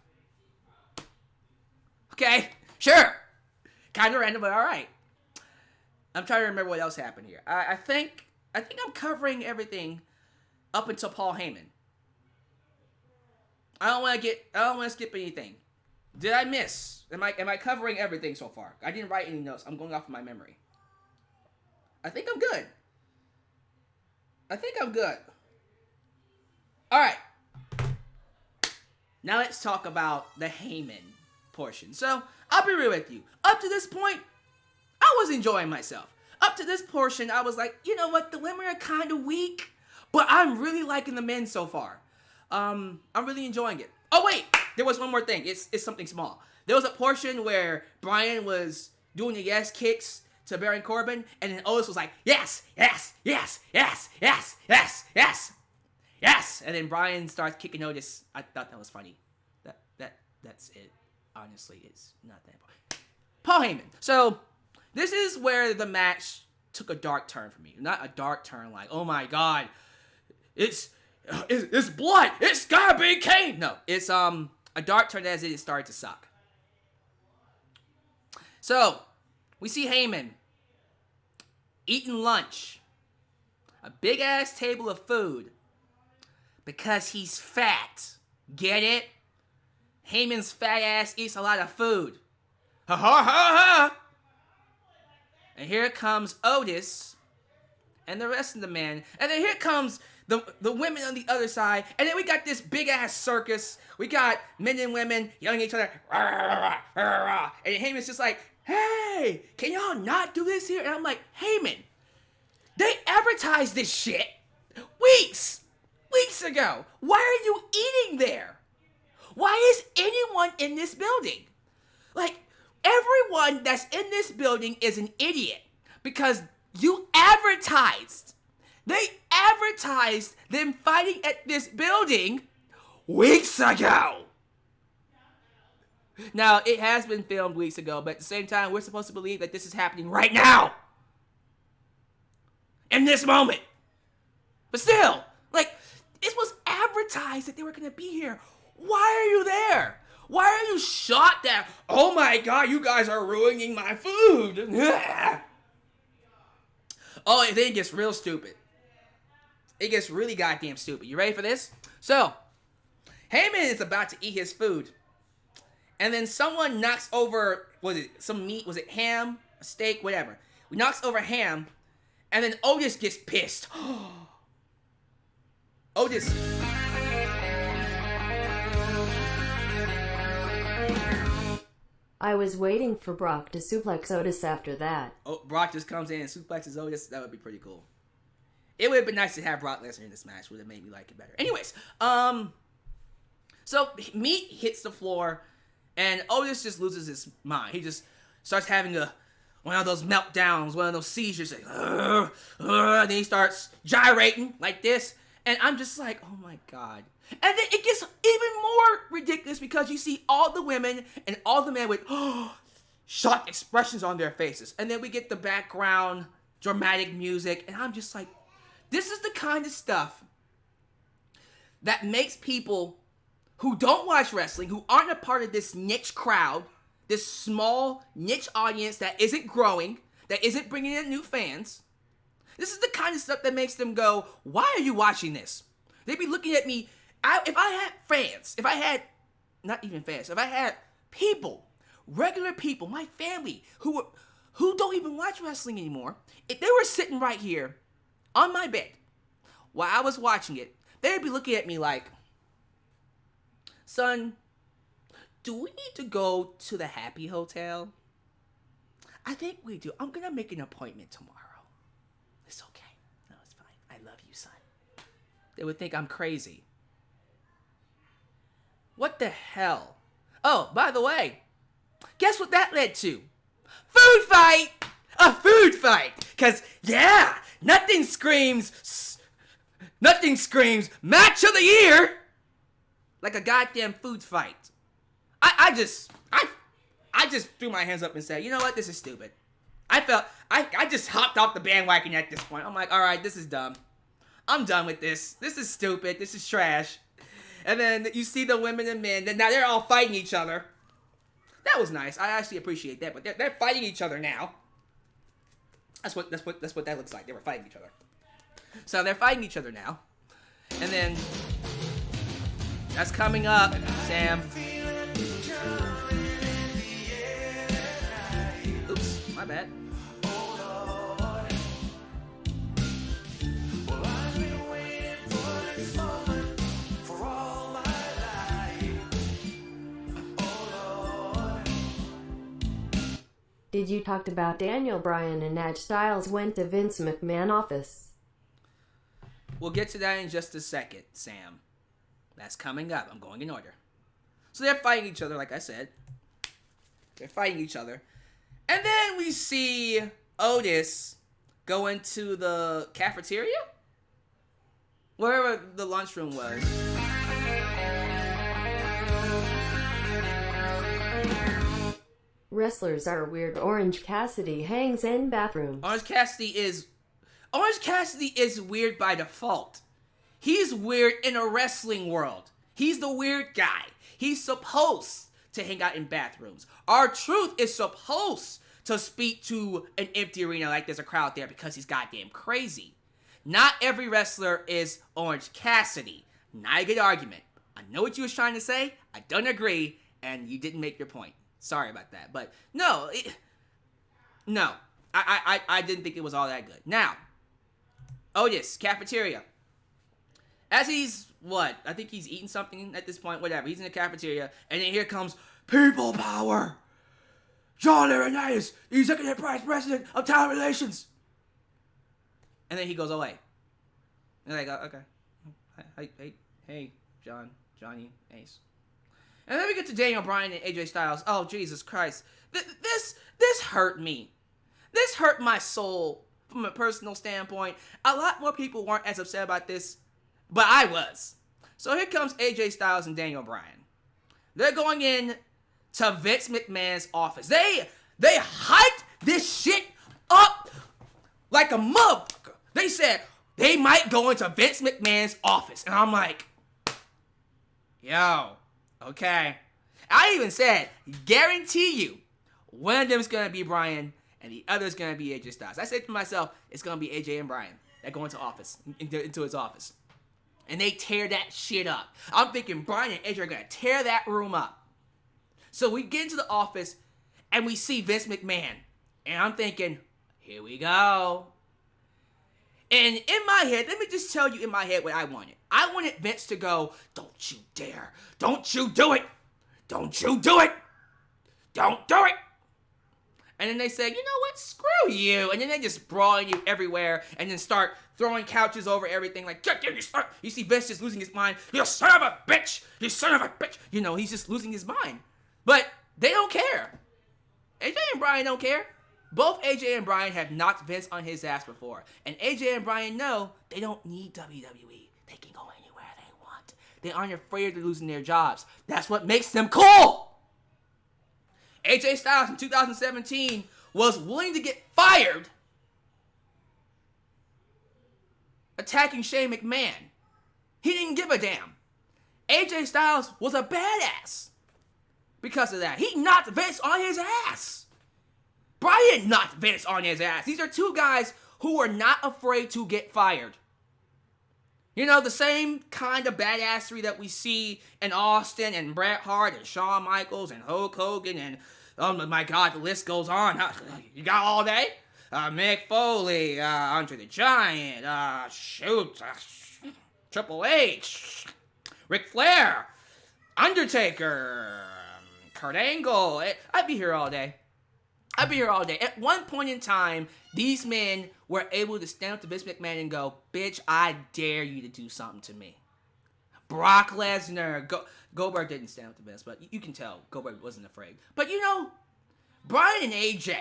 Okay, sure. Kind of random, but alright. I'm trying to remember what else happened here. I think I'm covering everything up until Paul Heyman. I don't want to skip anything. Did I miss? Am I covering everything so far? I didn't write any notes. I'm going off of my memory. I think I'm good. Alright. Now let's talk about the Heyman portion. So, I'll be real with you. Up to this point, I was enjoying myself. Up to this portion, I was like, you know what? The women are kind of weak, but I'm really liking the men so far. I'm really enjoying it. Oh, wait! There was one more thing. It's something small. There was a portion where Bryan was doing the yes kicks to Baron Corbin, and then Otis was like, yes, yes, yes, yes, yes, yes, yes, yes, and then Bryan starts kicking Otis. I thought that was funny. That's it. Honestly, it's not that important. Paul Heyman. So this is where the match took a dark turn for me. Not a dark turn like, oh my god, it's blood. It's gotta be Kane. No, it's a dark turn as it started to suck. So we see Heyman eating lunch, a big ass table of food, because he's fat. Get it? Heyman's fat ass eats a lot of food. Ha ha ha ha! And here comes Otis and the rest of the men. And then here comes the women on the other side. And then we got this big ass circus. We got men and women yelling at each other. And Heyman's just like, hey, can y'all not do this here? And I'm like, Heyman, they advertised this shit weeks ago. Why are you eating there? Why is anyone in this building? Like, everyone that's in this building is an idiot because you advertised. They advertised them fighting at this building weeks ago. Now, it has been filmed weeks ago, but at the same time, we're supposed to believe that this is happening right now. In this moment. But still, like, it was advertised that they were going to be here. Why are you there? Why are you shot that, oh my god, you guys are ruining my food? Oh, and then it gets real stupid. It gets really goddamn stupid. You ready for this? So, Heyman is about to eat his food. And then someone knocks over, was it some meat? Was it ham? A steak? Whatever. He knocks over ham. And then Otis gets pissed. Otis. I was waiting for Brock to suplex Otis after that. Oh, Brock just comes in and suplexes Otis. That would be pretty cool. It would have been nice to have Brock Lesnar in this match. Would have made me like it better. Anyways, so meat hits the floor, and Otis just loses his mind. He just starts having one of those meltdowns, one of those seizures. Like, and then he starts gyrating like this. And I'm just like, oh my god. And then it gets even more ridiculous because you see all the women and all the men with shocked expressions on their faces. And then we get the background dramatic music. And I'm just like, this is the kind of stuff that makes people who don't watch wrestling, who aren't a part of this niche crowd, this small niche audience that isn't growing, that isn't bringing in new fans. This is the kind of stuff that makes them go, why are you watching this? They'd be looking at me. If I had fans, if I had people, regular people, my family, who don't even watch wrestling anymore, if they were sitting right here on my bed while I was watching it, they'd be looking at me like, son, do we need to go to the Happy Hotel? I think we do. I'm going to make an appointment tomorrow. It's okay. No, it's fine. I love you, son. They would think I'm crazy. What the hell? Oh, by the way, guess what that led to? Food fight! A food fight! Because, yeah, nothing screams match of the year like a goddamn food fight. I just threw my hands up and said, you know what, this is stupid. I just hopped off the bandwagon at this point. I'm like, all right, this is dumb. I'm done with this. This is stupid. This is trash. And then you see the women and men. Now they're all fighting each other. That was nice. I actually appreciate that. But they're fighting each other now. That's what that looks like. They were fighting each other. So they're fighting each other now. And then that's coming up, Sam. Oops, my bad. Did you talk about Daniel Bryan and Edge Styles went to Vince McMahon office? We'll get to that in just a second, Sam. That's coming up. I'm going in order. So they're fighting each other, like I said. They're fighting each other. And then we see Otis go into the cafeteria? Wherever the lunchroom was. Wrestlers are weird. Orange Cassidy hangs in bathrooms. Orange Cassidy is weird by default. He's weird in a wrestling world. He's the weird guy. He's supposed to hang out in bathrooms. R-Truth is supposed to speak to an empty arena like there's a crowd there because he's goddamn crazy. Not every wrestler is Orange Cassidy. Not a good argument. I know what you was trying to say. I don't agree, and you didn't make your point. Sorry about that. But no, I didn't think it was all that good. Now, Otis, cafeteria. As he's, I think he's eating something at this point, whatever. He's in the cafeteria, and then here comes People Power. John Laurinaitis, the Executive Vice President of Talent Relations. And then he goes away. And I go, okay. Hey, Johnny, Ace. And then we get to Daniel Bryan and AJ Styles. Oh, Jesus Christ. This hurt me. This hurt my soul from a personal standpoint. A lot more people weren't as upset about this, but I was. So here comes AJ Styles and Daniel Bryan. They're going in to Vince McMahon's office. They hyped this shit up like a motherfucker. They said they might go into Vince McMahon's office. And I'm like, yo, okay. I even said, guarantee you, one of them is going to be Bryan and the other is going to be AJ Styles. I said to myself, it's going to be AJ and Bryan that go into his office. And they tear that shit up. I'm thinking Bryan and AJ are going to tear that room up. So we get into the office and we see Vince McMahon. And I'm thinking, here we go. And in my head, let me just tell you in my head what I wanted. I wanted Vince to go, don't you dare. Don't you do it. Don't you do it. Don't do it. And then they say, you know what? Screw you. And then they just brawl you everywhere and then start throwing couches over everything. Like, you see Vince just losing his mind. You son of a bitch. You son of a bitch. You know, he's just losing his mind. But they don't care. AJ and Bryan don't care. Both AJ and Bryan have knocked Vince on his ass before. And AJ and Bryan know they don't need WWE. They can go anywhere they want. They aren't afraid of losing their jobs. That's what makes them cool. AJ Styles in 2017 was willing to get fired attacking Shane McMahon. He didn't give a damn. AJ Styles was a badass because of that. He knocked Vince on his ass. Bryan knocked Vince on his ass. These are two guys who are not afraid to get fired. You know, the same kind of badassery that we see in Austin and Bret Hart and Shawn Michaels and Hulk Hogan and, oh my God, the list goes on. You got all day? Mick Foley, Andre the Giant, Triple H, Ric Flair, Undertaker, Kurt Angle. I'd be here all day. I'd be here all day. At one point in time, these men were able to stand up to Vince McMahon and go, bitch, I dare you to do something to me. Brock Lesnar. Goldberg didn't stand up to Vince, but you can tell Goldberg wasn't afraid. But you know, Bryan and AJ,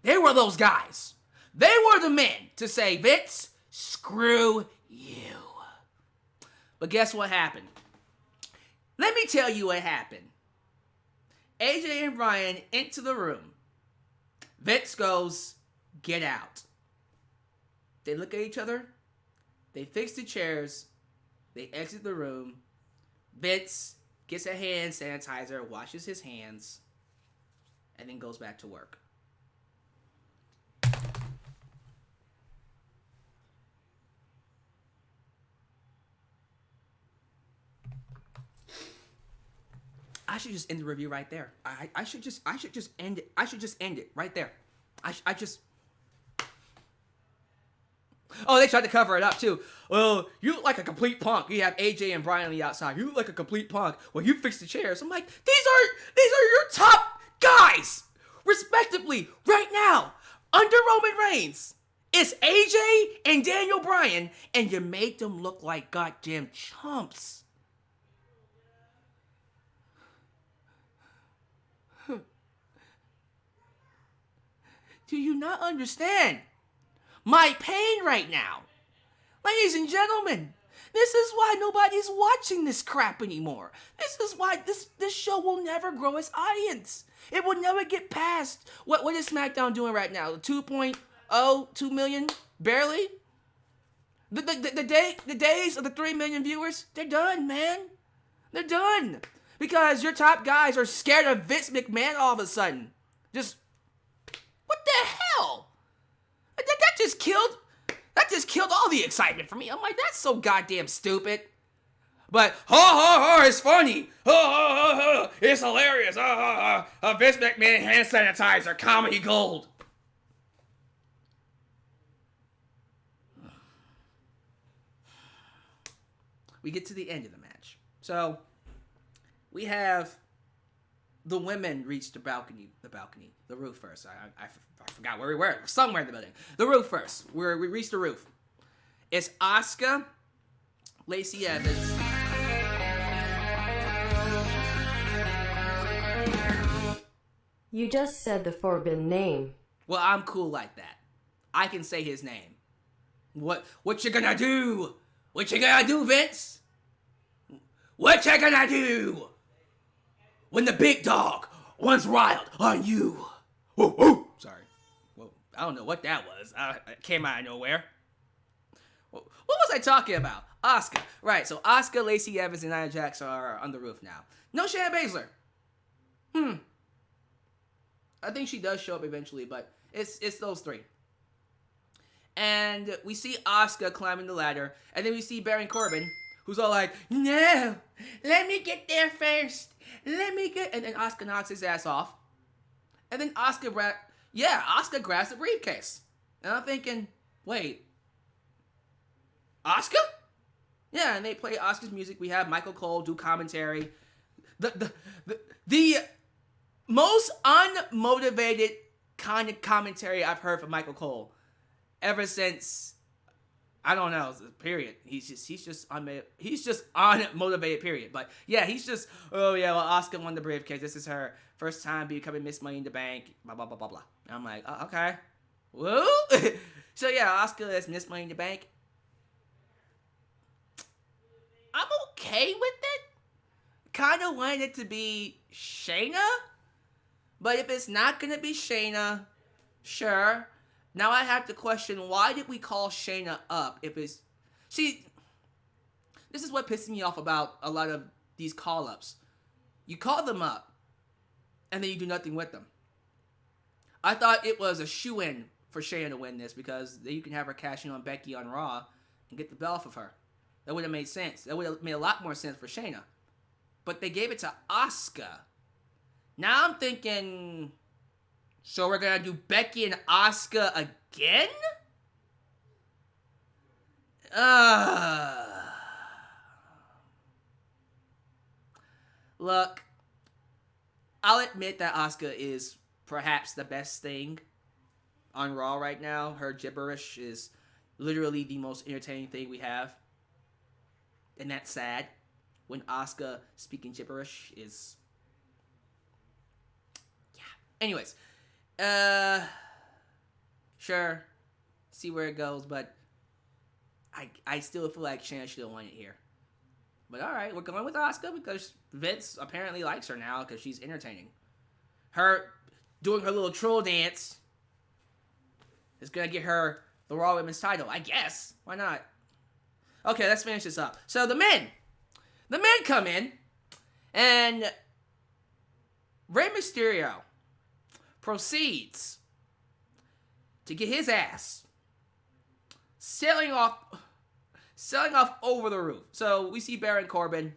they were those guys. They were the men to say, Vince, screw you. But guess what happened? Let me tell you what happened. AJ and Bryan into the room. Vince goes, get out. They look at each other. They fix the chairs. They exit the room. Vince gets a hand sanitizer, washes his hands, and then goes back to work. I should just end the review right there. I should just end it. I should just end it right there. Oh, they tried to cover it up too. Well, you look like a complete punk. You have AJ and Bryan on the outside. You look like a complete punk. Well, you fix the chairs. I'm like, these are your top guys, respectively, right now, under Roman Reigns. It's AJ and Daniel Bryan, and you made them look like goddamn chumps. Do you not understand my pain right now? Ladies and gentlemen, this is why nobody's watching this crap anymore. This is why this show will never grow its audience. It will never get past. What is SmackDown doing right now? 2 million? Barely? The days of the 3 million viewers, they're done, man. They're done. Because your top guys are scared of Vince McMahon all of a sudden. Just, what the hell? That just killed all the excitement for me. I'm like, that's so goddamn stupid. But, it's funny. It's hilarious. Vince McMahon hand sanitizer, comedy gold. We get to the end of the match. So, we have the women reach the roof first. I forgot where we were. Somewhere in the building. The roof first. We reached the roof. It's Asuka, Lacey Evans. You just said the forbidden name. Well, I'm cool like that. I can say his name. What you gonna do? What you gonna do, Vince? What you gonna do when the big dog runs wild on you? Sorry. Well, I don't know what that was. It came out of nowhere. What was I talking about? Asuka. Right, so Asuka, Lacey Evans, and Nia Jax are on the roof now. No Shayna Baszler. I think she does show up eventually, but it's those three. And we see Asuka climbing the ladder, and then we see Baron Corbin, who's all like, no, let me get there first. And then Asuka knocks his ass off. And then Asuka grabs the briefcase. And I'm thinking, wait, Asuka? Yeah, and they play Asuka's music. We have Michael Cole do commentary. The most unmotivated kind of commentary I've heard from Michael Cole ever since, I don't know, period. He's just unmotivated, period. But yeah, he's just, Asuka won the briefcase. This is her first time becoming Miss Money in the Bank, blah, blah, blah, blah, blah. And I'm like, oh, okay. Woo? So yeah, Asuka is Miss Money in the Bank. I'm okay with it. Kind of wanted it to be Shayna. But if it's not going to be Shayna, sure. Now I have to question, why did we call Shayna up if it's... See, this is what pisses me off about a lot of these call-ups. You call them up, and then you do nothing with them. I thought it was a shoo-in for Shayna to win this, because then you can have her cash in on Becky on Raw and get the belt off of her. That would have made sense. That would have made a lot more sense for Shayna. But they gave it to Asuka. Now I'm thinking, so we're going to do Becky and Asuka again? Look, I'll admit that Asuka is perhaps the best thing on Raw right now. Her gibberish is literally the most entertaining thing we have. And that's sad. When Asuka speaking gibberish is... Yeah. Anyways. Sure. See where it goes, but... I still feel like Shayna should have won it here. But alright, we're going with Asuka because Vince apparently likes her now because she's entertaining. Her doing her little troll dance is going to get her the Raw Women's title, I guess. Why not? Okay, let's finish this up. So the men come in, and Rey Mysterio proceeds to get his ass sailing off over the roof. So we see Baron Corbin,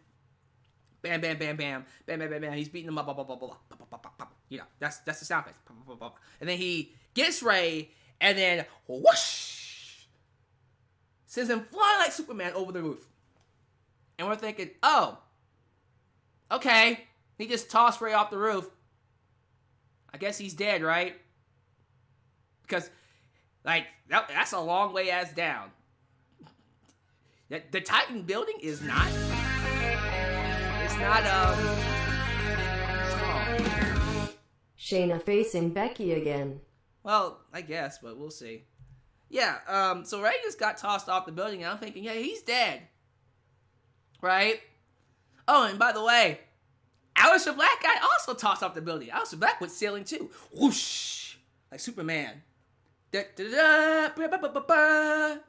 bam, bam, bam, bam, bam, bam, bam, bam. He's beating him up, blah, blah, blah, blah, blah, blah, blah. You know, that's the sound effects. And then he gets Rey, and then whoosh, sends him flying like Superman over the roof. And we're thinking, oh, okay, he just tossed Rey off the roof. I guess he's dead, right? Because, like, that's a long way ass down. The Titan building is not. It's not Shayna facing Becky again. Well, I guess, but we'll see. Yeah, so Ray just got tossed off the building, and I'm thinking, yeah, he's dead. Right? Oh, and by the way, Alyx Black guy also tossed off the building. Alyx Black went sailing too. Whoosh! Like Superman. Da, da, da, ba, ba, ba, ba, ba.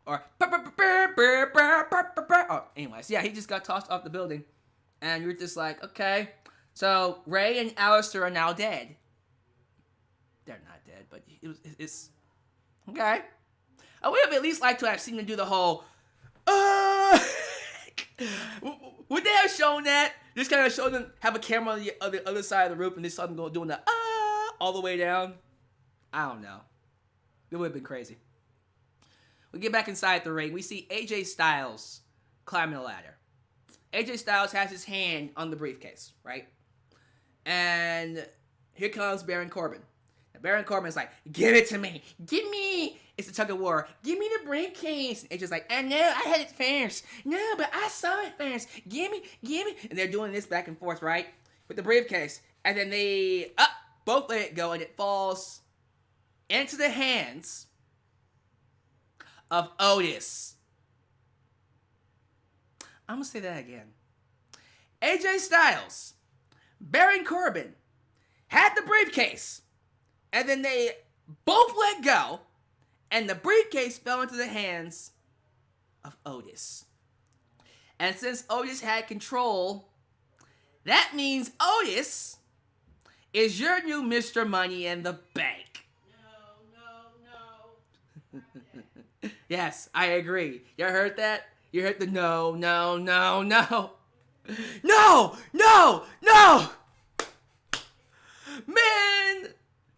Or oh, anyways, yeah, he just got tossed off the building. And you're just like, okay. So Ray and Aleister are now dead. They're not dead, but it's okay. I would have at least liked to have seen them do the whole would they have shown that? Just kind of show them, have a camera on the other side of the roof, and they saw them go doing the all the way down. I don't know. It would have been crazy. We get back inside the ring. We see AJ Styles climbing the ladder. AJ Styles has his hand on the briefcase, right? And here comes Baron Corbin. Now, Baron Corbin's like, give it to me. Give me. It's a tug of war. Give me the briefcase. And AJ's like, I know, I had it first. No, but I saw it first. Give me. And they're doing this back and forth, right? With the briefcase. And then they both let it go, and it falls into the hands of Otis. I'm going to say that again. AJ Styles, Baron Corbin, had the briefcase, and then they both let go, and the briefcase fell into the hands of Otis. And since Otis had control, that means Otis is your new Mr. Money in the Bank. No. Yes, I agree. You heard that? You heard the no. Man,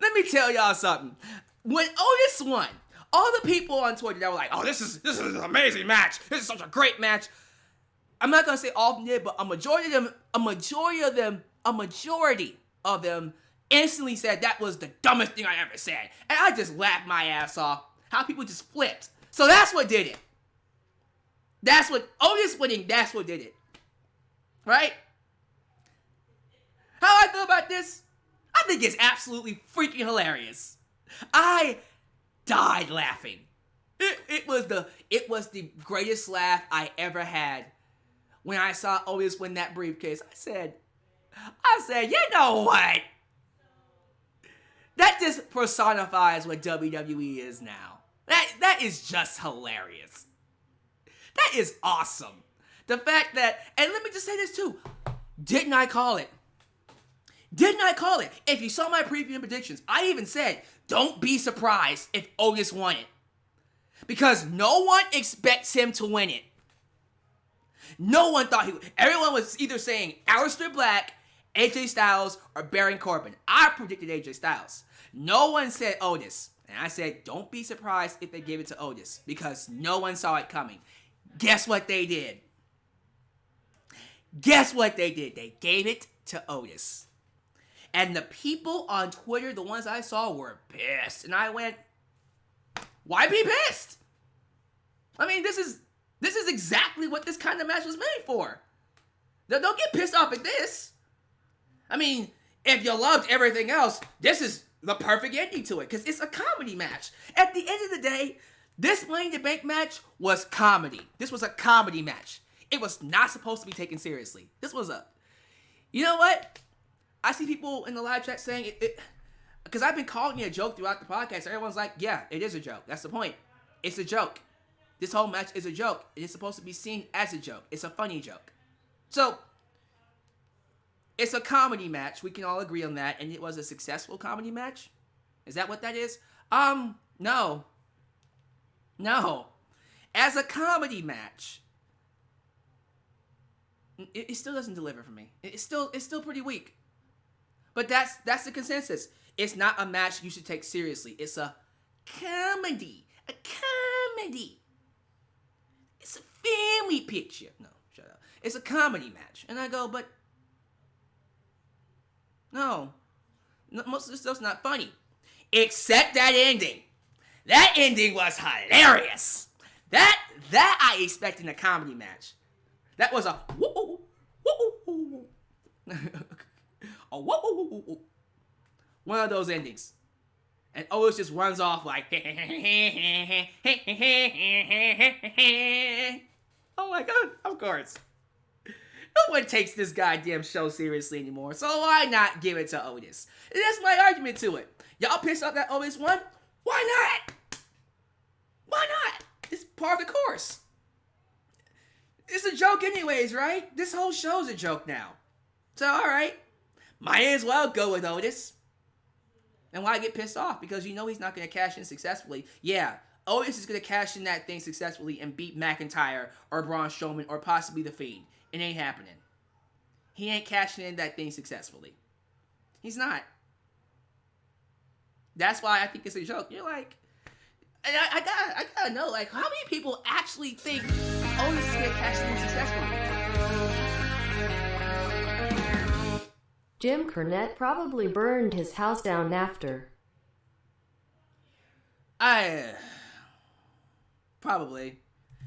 let me tell y'all something. When Otis won, all the people on Twitter that were like, oh, this is an amazing match. This is such a great match. I'm not going to say all of them did, but a majority of them instantly said that was the dumbest thing I ever said. And I just laughed my ass off. How people just flipped. So that's what did it. That's what Otis winning, that's what did it. Right? How I feel about this? I think it's absolutely freaking hilarious. I died laughing. It was the greatest laugh I ever had when I saw Otis win that briefcase. I said, you know what? That just personifies what WWE is now. That is just hilarious. That is awesome. The fact that, and let me just say this too. Didn't I call it? If you saw my preview predictions, I even said, don't be surprised if Otis won it. Because no one expects him to win it. No one thought he would. Everyone was either saying Aleister Black, AJ Styles, or Baron Corbin. I predicted AJ Styles. No one said Otis. And I said, don't be surprised if they gave it to Otis. Because no one saw it coming. Guess what they did? They gave it to Otis. And the people on Twitter, the ones I saw, were pissed. And I went, why be pissed? I mean, this is exactly what this kind of match was made for. Don't get pissed off at this. I mean, if you loved everything else, this is the perfect ending to it. Because it's a comedy match. At the end of the day, this Money in the Bank match was comedy. This was a comedy match. It was not supposed to be taken seriously. This was you know what? I see people in the live chat saying it because I've been calling it a joke throughout the podcast. Everyone's like, yeah, it is a joke. That's the point. It's a joke. This whole match is a joke. It is supposed to be seen as a joke. It's a funny joke. So, it's a comedy match. We can all agree on that. And it was a successful comedy match? Is that what that is? No. As a comedy match, it still doesn't deliver for me. It's still pretty weak. But that's the consensus. It's not a match you should take seriously. It's a comedy. It's a family picture. No, shut up. It's a comedy match. And I go, but no, most of this stuff's not funny. Except that ending. That ending was hilarious. That I expect in a comedy match. That was a woo woo woo. A woo woo woo. One of those endings. And Otis just runs off like, oh my god, of course. No one takes this goddamn show seriously anymore, so why not give it to Otis? And that's my argument to it. Y'all pissed off that Otis won? Why not? Why not? It's part of the course. It's a joke anyways, right? This whole show's a joke now. So, alright. Might as well go with Otis. And why get pissed off? Because you know he's not going to cash in successfully. Yeah, Otis is going to cash in that thing successfully and beat McIntyre or Braun Strowman or possibly The Fiend. It ain't happening. He ain't cashing in that thing successfully. He's not. That's why I think it's a joke. You're like, and I gotta know, like, how many people actually think Otis is going to cash in successfully? Jim Cornette probably burned his house down after. Probably.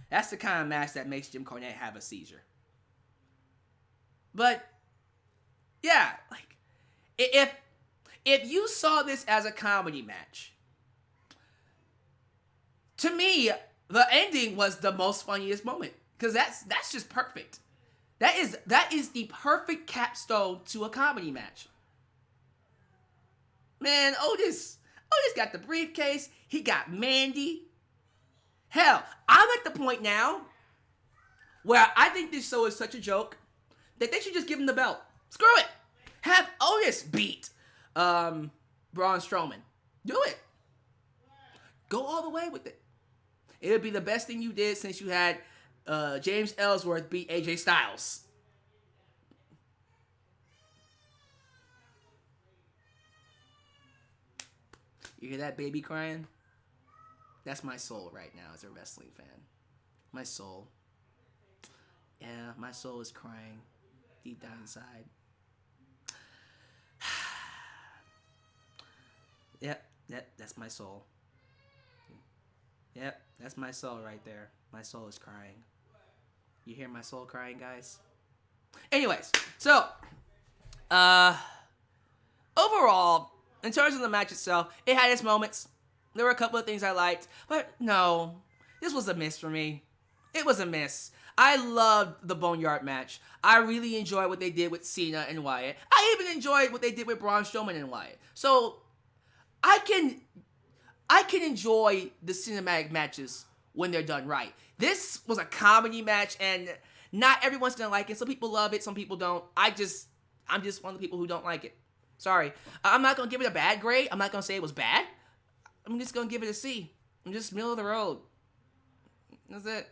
That's the kind of match that makes Jim Cornette have a seizure. But, yeah, like, if you saw this as a comedy match, to me, the ending was the most funniest moment. Because that's just perfect. That is the perfect capstone to a comedy match. Man, Otis got the briefcase. He got Mandy. Hell, I'm at the point now where I think this show is such a joke that they should just give him the belt. Screw it. Have Otis beat Braun Strowman. Do it. Go all the way with it. It would be the best thing you did since you had James Ellsworth beat AJ Styles. You hear that baby crying? That's my soul right now as a wrestling fan. My soul. Yeah, my soul is crying deep down inside. Yep, that's my soul. Yep, that's my soul right there. My soul is crying. You hear my soul crying, guys? Anyways, so, overall, in terms of the match itself, it had its moments. There were a couple of things I liked, but no, this was a miss for me. It was a miss. I loved the Boneyard match. I really enjoyed what they did with Cena and Wyatt. I even enjoyed what they did with Braun Strowman and Wyatt. So, I can enjoy the cinematic matches when they're done right. This was a comedy match, and not everyone's gonna like it. Some people love it, some people don't. I'm just one of the people who don't like it. Sorry. I'm not gonna give it a bad grade. I'm not gonna say it was bad. I'm just gonna give it a C. I'm just middle of the road. That's it.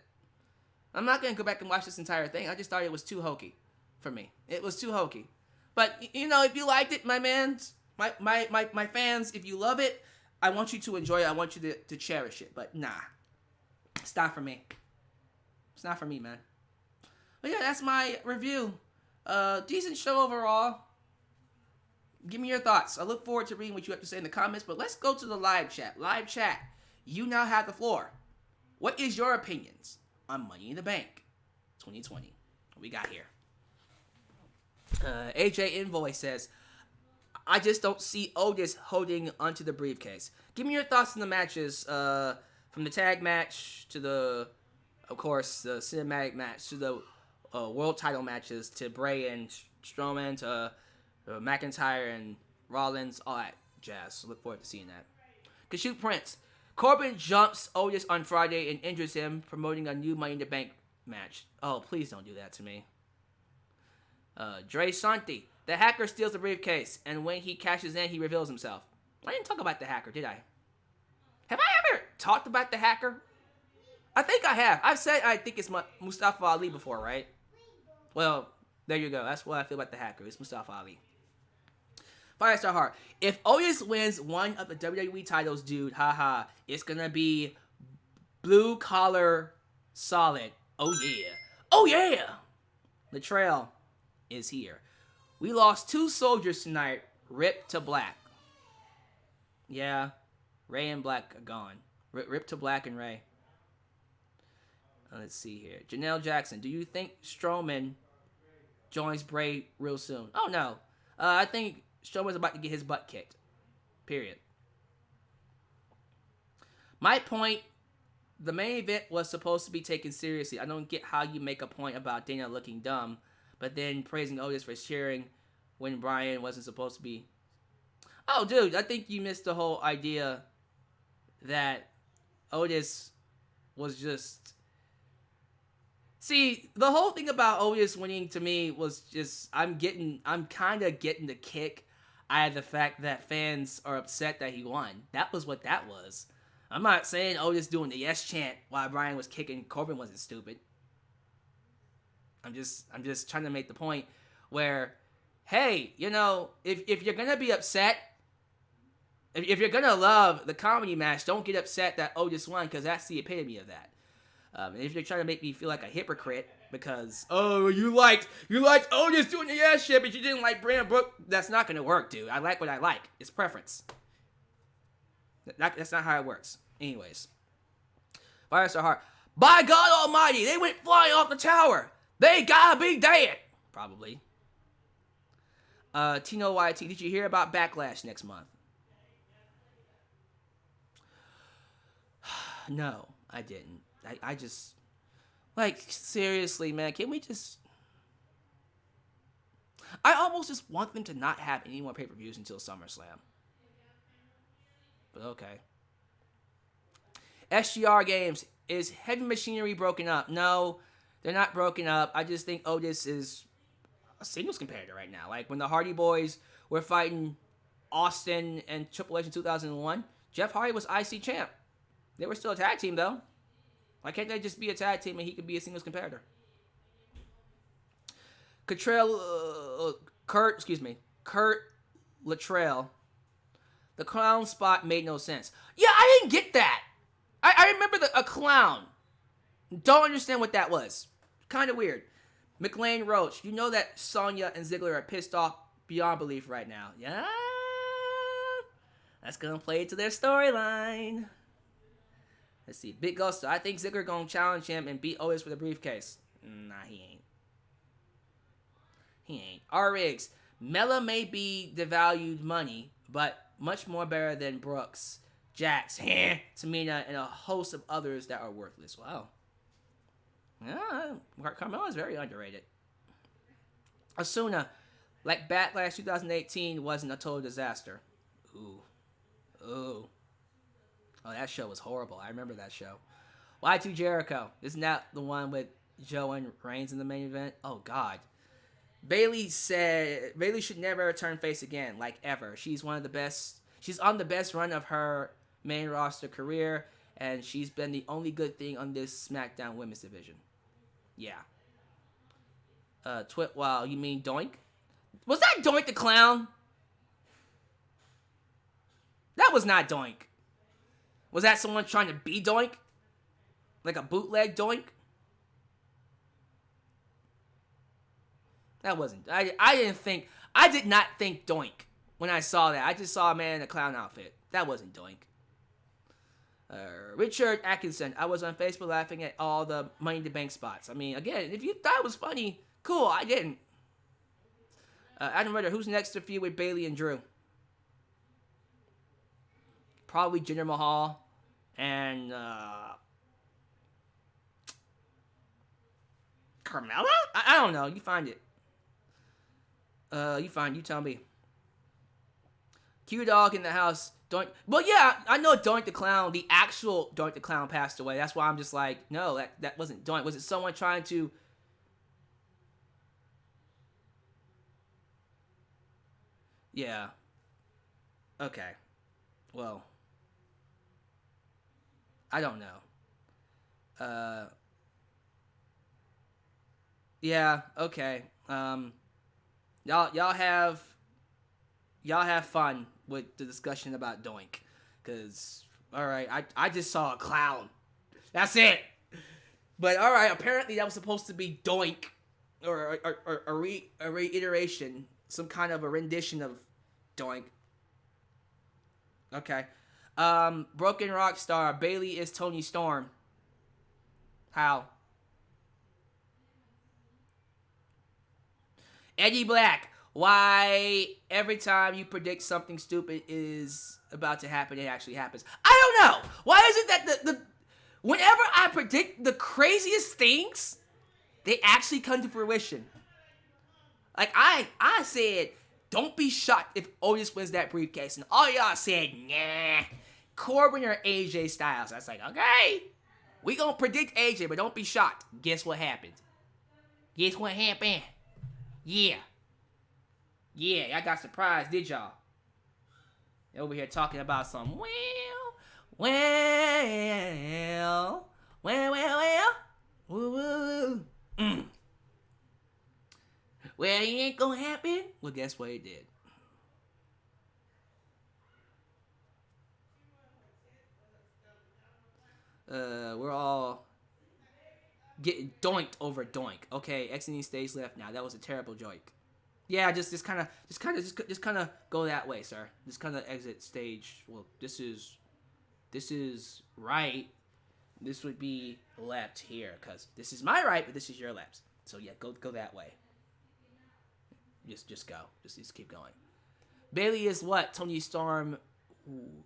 I'm not gonna go back and watch this entire thing. I just thought it was too hokey for me. It was too hokey. But you know, if you liked it, my fans, if you love it, I want you to enjoy it. I want you to cherish it. But nah, it's not for me. It's not for me, man. But yeah, that's my review. Decent show overall. Give me your thoughts. I look forward to reading what you have to say in the comments. But let's go to the live chat. Live chat, you now have the floor. What is your opinions on Money in the Bank 2020? What we got here? AJ Invoice says, I just don't see Otis holding onto the briefcase. Give me your thoughts on the matches, from the tag match to the, of course, the cinematic match to the world title matches to Bray and Strowman to McIntyre and Rollins, all that jazz. Look forward to seeing that. Kashoot Prince. Corbin jumps Otis on Friday and injures him, promoting a new Money in the Bank match. Oh, please don't do that to me. Dre Santi. The hacker steals the briefcase, and when he cashes in, he reveals himself. I didn't talk about the hacker, did I? Have I ever talked about the hacker? I think I have. I've said I think it's Mustafa Ali before, right? Well, there you go. That's what I feel about the hacker. It's Mustafa Ali. Firestar Heart. If Otis wins one of the WWE titles, dude, haha, it's gonna be blue collar solid. Oh yeah. Oh yeah! The trail is here. We lost 2 soldiers tonight, ripped to black. Yeah, Ray and Black are gone. Ripped to Black and Ray. Let's see here. Janelle Jackson, do you think Strowman joins Bray real soon? Oh, no. I think Strowman's about to get his butt kicked. Period. My point, the main event was supposed to be taken seriously. I don't get how you make a point about Dana looking dumb, but then praising Otis for cheering when Bryan wasn't supposed to be. Oh, dude, I think you missed the whole idea that Otis was just... See, the whole thing about Otis winning to me was just, I'm kind of getting the kick out of the fact that fans are upset that he won. That was what that was. I'm not saying Otis doing the yes chant while Bryan was kicking Corbin wasn't stupid. I'm just trying to make the point where, hey, you know, if you're gonna be upset, if you're gonna love the comedy match, don't get upset that Otis won, because that's the epitome of that. And if you're trying to make me feel like a hypocrite because, oh, you liked Otis doing the yes shit, but you didn't like Brandon Brooke, that's not gonna work, dude. I like what I like. It's preference. That's not how it works. Anyways, Fire so hard. By God Almighty, they went flying off the tower. They gotta be dead. Probably. Tino YT, did you hear about Backlash next month? No, I didn't. I just, like, seriously, man, can we just... I almost just want them to not have any more pay-per-views until SummerSlam. But okay. SGR Games, is Heavy Machinery broken up? No, they're not broken up. I just think Otis is a singles competitor right now. Like, when the Hardy Boys were fighting Austin and Triple H in 2001, Jeff Hardy was IC champ. They were still a tag team, though. Why can't they just be a tag team and he could be a singles competitor? Kurt Luttrell. The clown spot made no sense. Yeah, I didn't get that. I remember a clown. Don't understand what that was. Kind of weird. McLean Roach. You know that Sonya and Ziggler are pissed off beyond belief right now. Yeah? That's going to play into their storyline. Let's see. Big Gusto. I think Ziggler going to challenge him and beat Otis for the briefcase. Nah, he ain't. He ain't. R-Riggs. Mella may be devalued money, but much more better than Brooks, Jax, Tamina, and a host of others that are worthless. Wow. Yeah, Carmella is very underrated. Asuna. Like Backlash 2018 wasn't a total disaster. Ooh. Oh, that show was horrible. I remember that show. Y2 Jericho. Isn't that the one with Joe and Reigns in the main event? Oh, God. Bayley said Bayley should never turn face again, like ever. She's on the best run of her main roster career, and she's been the only good thing on this SmackDown women's division. Yeah. Wow, you mean Doink? Was that Doink the Clown? That was not Doink. Was that someone trying to be Doink? Like a bootleg Doink? That wasn't... I did not think Doink when I saw that. I just saw a man in a clown outfit. That wasn't Doink. Richard Atkinson. I was on Facebook laughing at all the Money in the Bank spots. I mean, again, if you thought it was funny, cool. I didn't. Adam Ritter. Who's next to feud with Bayley and Drew? Probably Jinder Mahal and Carmella? I don't know. You find it. You tell me. Q-Dog in the house. Doink. Well, yeah, I know Doink the Clown. The actual Doink the Clown passed away. That's why I'm just like, no, that wasn't Doink. Was it someone trying to... Yeah. Okay. Well... I don't know. Yeah, okay. Y'all have fun with the discussion about Doink. Cause, alright, I just saw a clown. That's it. But alright, apparently that was supposed to be Doink. Or a reiteration. Some kind of a rendition of Doink. Okay. Broken Rockstar. Bayley is Tony Storm. How? Eddie Black. why every time you predict something stupid is about to happen, it actually happens. I don't know. Why is it that the whenever I predict the craziest things, they actually come to fruition? Like, I said, don't be shocked if Otis wins that briefcase. And all y'all said, nah, Corbin or AJ Styles. I was like, okay, we gonna predict AJ, but don't be shocked. Guess what happened? Guess what happened? Yeah, I got surprised, did y'all? Over here talking about some, well, woo. Well, it ain't gonna happen. Well, guess what it did? We're all getting doinked over doink. Okay, exiting stage left now. That was a terrible joink. Yeah, just kind of go that way, sir. Just kind of exit stage. Well, this is right. This would be left here, cause this is my right, but this is your left. So yeah, go that way. Just go. Just keep going. Bailey is what Tony Storm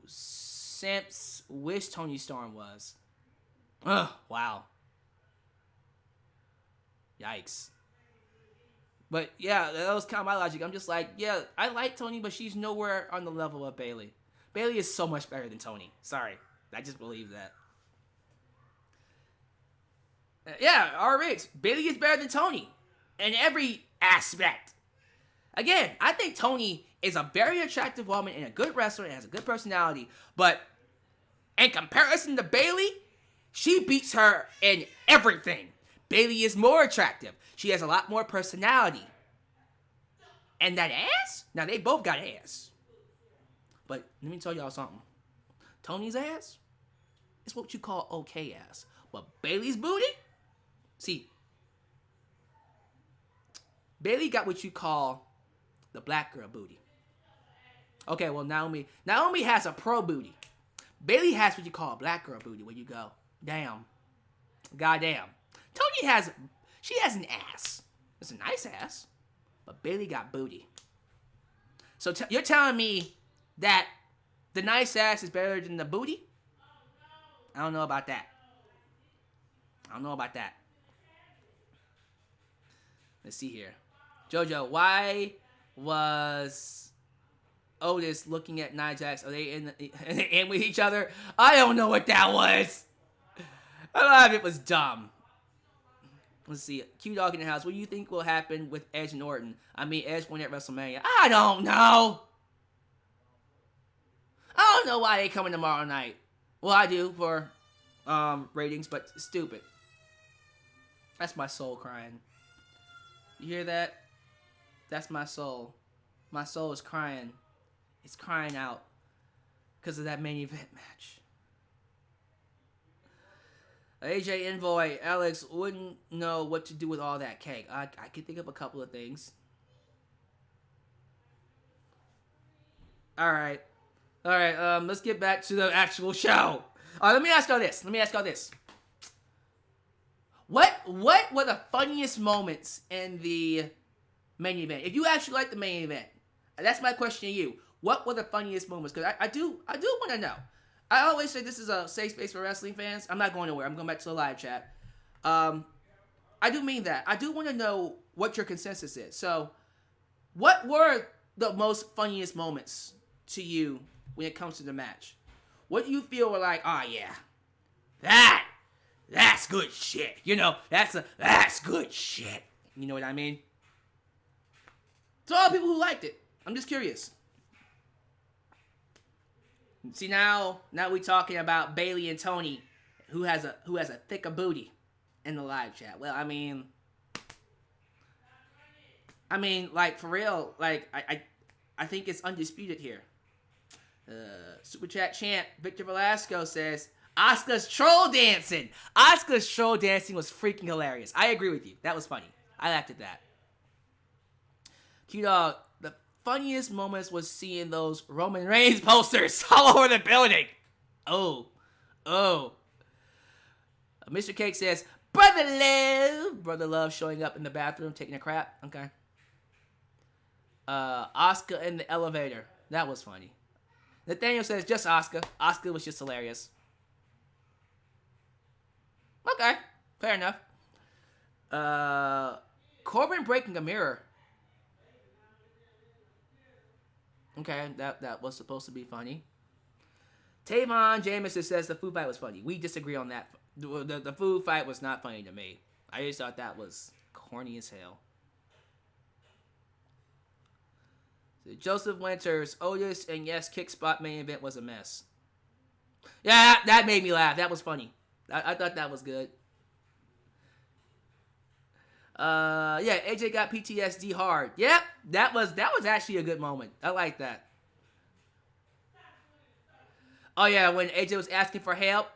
Simps wish Tony Storm was. Ugh, wow. Yikes. But yeah, that was kind of my logic. I'm just like, yeah, I like Tony, but she's nowhere on the level of Bailey. Bailey is so much better than Tony. Sorry. I just believe that. Yeah, R-Riggs. Bailey is better than Tony in every aspect. Again, I think Tony is a very attractive woman and a good wrestler and has a good personality. But in comparison to Bailey, she beats her in everything. Bailey is more attractive. She has a lot more personality. And that ass? Now, they both got ass. But let me tell y'all something. Tony's ass is what you call okay ass. But Bailey's booty? See, Bailey got what you call the black girl booty. Okay, well, Naomi has a pro booty. Bailey has what you call a black girl booty, where you go, damn, goddamn. Tony has an ass. It's a nice ass, but Bailey got booty. So you're telling me that the nice ass is better than the booty? I don't know about that. Let's see here. JoJo, why was Otis looking at Nia Jax? Are they in with each other? I don't know what that was. A lot of it was dumb. Let's see. Q-Dog in the house. What do you think will happen with Edge and Orton? I mean, Edge won at WrestleMania. I don't know. I don't know why they coming tomorrow night. Well, I do for ratings, but stupid. That's my soul crying. You hear that? That's my soul. My soul is crying. It's crying out because of that main event match. AJ Envoy, Alyx wouldn't know what to do with all that cake. I could think of a couple of things. All right. Let's get back to the actual show. Let me ask y'all this. What were the funniest moments in the main event? If you actually like the main event, that's my question to you. What were the funniest moments? Because I do want to know. I always say this is a safe space for wrestling fans. I'm not going nowhere. I'm going back to the live chat. I do mean that. I do want to know what your consensus is. So, what were the most funniest moments to you when it comes to the match? What do you feel were like, oh yeah, that's good shit. You know, that's good shit. You know what I mean? To all people who liked it, I'm just curious. See, now we talking about Bailey and Tony, who has a thicker booty in the live chat. Well, I mean, like, for real, like, I think it's undisputed here. Super Chat champ Victor Velasco says, Asuka's troll dancing. Asuka's troll dancing was freaking hilarious. I agree with you. That was funny. I laughed at that. Q-Dog, the funniest moments was seeing those Roman Reigns posters all over the building. Oh. Mr. Cake says, Brother Love showing up in the bathroom taking a crap. Okay. Asuka in the elevator. That was funny. Nathaniel says just Asuka. Asuka was just hilarious. Okay, fair enough. Corbin breaking a mirror. Okay, that was supposed to be funny. Tavon Jameson says the food fight was funny. We disagree on that. The food fight was not funny to me. I just thought that was corny as hell. Joseph Winters, Otis, and yes, kick spot main event was a mess. Yeah, that made me laugh. That was funny. I thought that was good. Yeah, AJ got PTSD hard. Yep, that was actually a good moment. I like that. Oh yeah, when AJ was asking for help,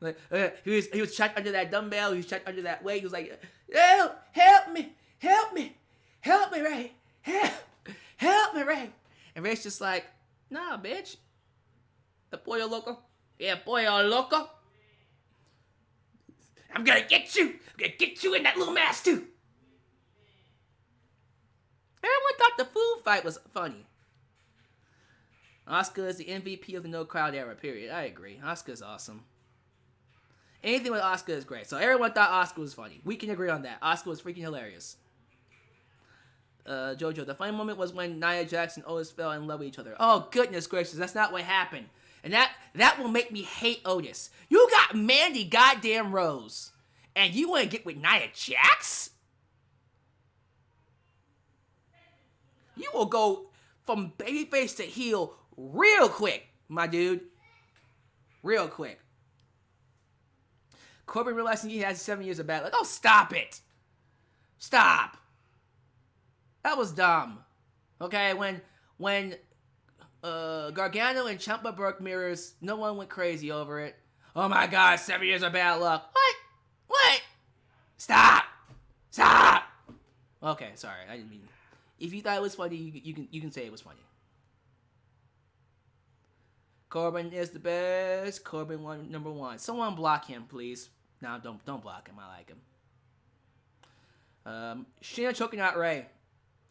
like he was checked under that dumbbell, he was checked under that weight. He was like, help me, Ray, help me, Ray. And Ray's just like, nah, bitch, the pollo loco, yeah, pollo loco. I'm gonna get you in that little mask too. Everyone thought the food fight was funny. Asuka is the MVP of the no crowd era, period. I agree. Asuka's awesome. Anything with Asuka is great. So everyone thought Asuka was funny. We can agree on that. Asuka was freaking hilarious. Jojo, the funny moment was when Nia Jax and Otis fell in love with each other. Oh, goodness gracious. That's not what happened. And that will make me hate Otis. You got Mandy goddamn Rose. And you want to get with Nia Jax? You will go from babyface to heel real quick, my dude. Real quick. Corbin realizing he has 7 years of bad luck. Oh, stop it. Stop. That was dumb. Okay, when Gargano and Ciampa broke mirrors, no one went crazy over it. Oh my god, 7 years of bad luck. What? Stop. Okay, sorry. I didn't mean. If you thought it was funny, you can say it was funny. Corbin is the best. Corbin number one. Someone block him, please. No, don't block him. I like him. Sheena choking out Ray.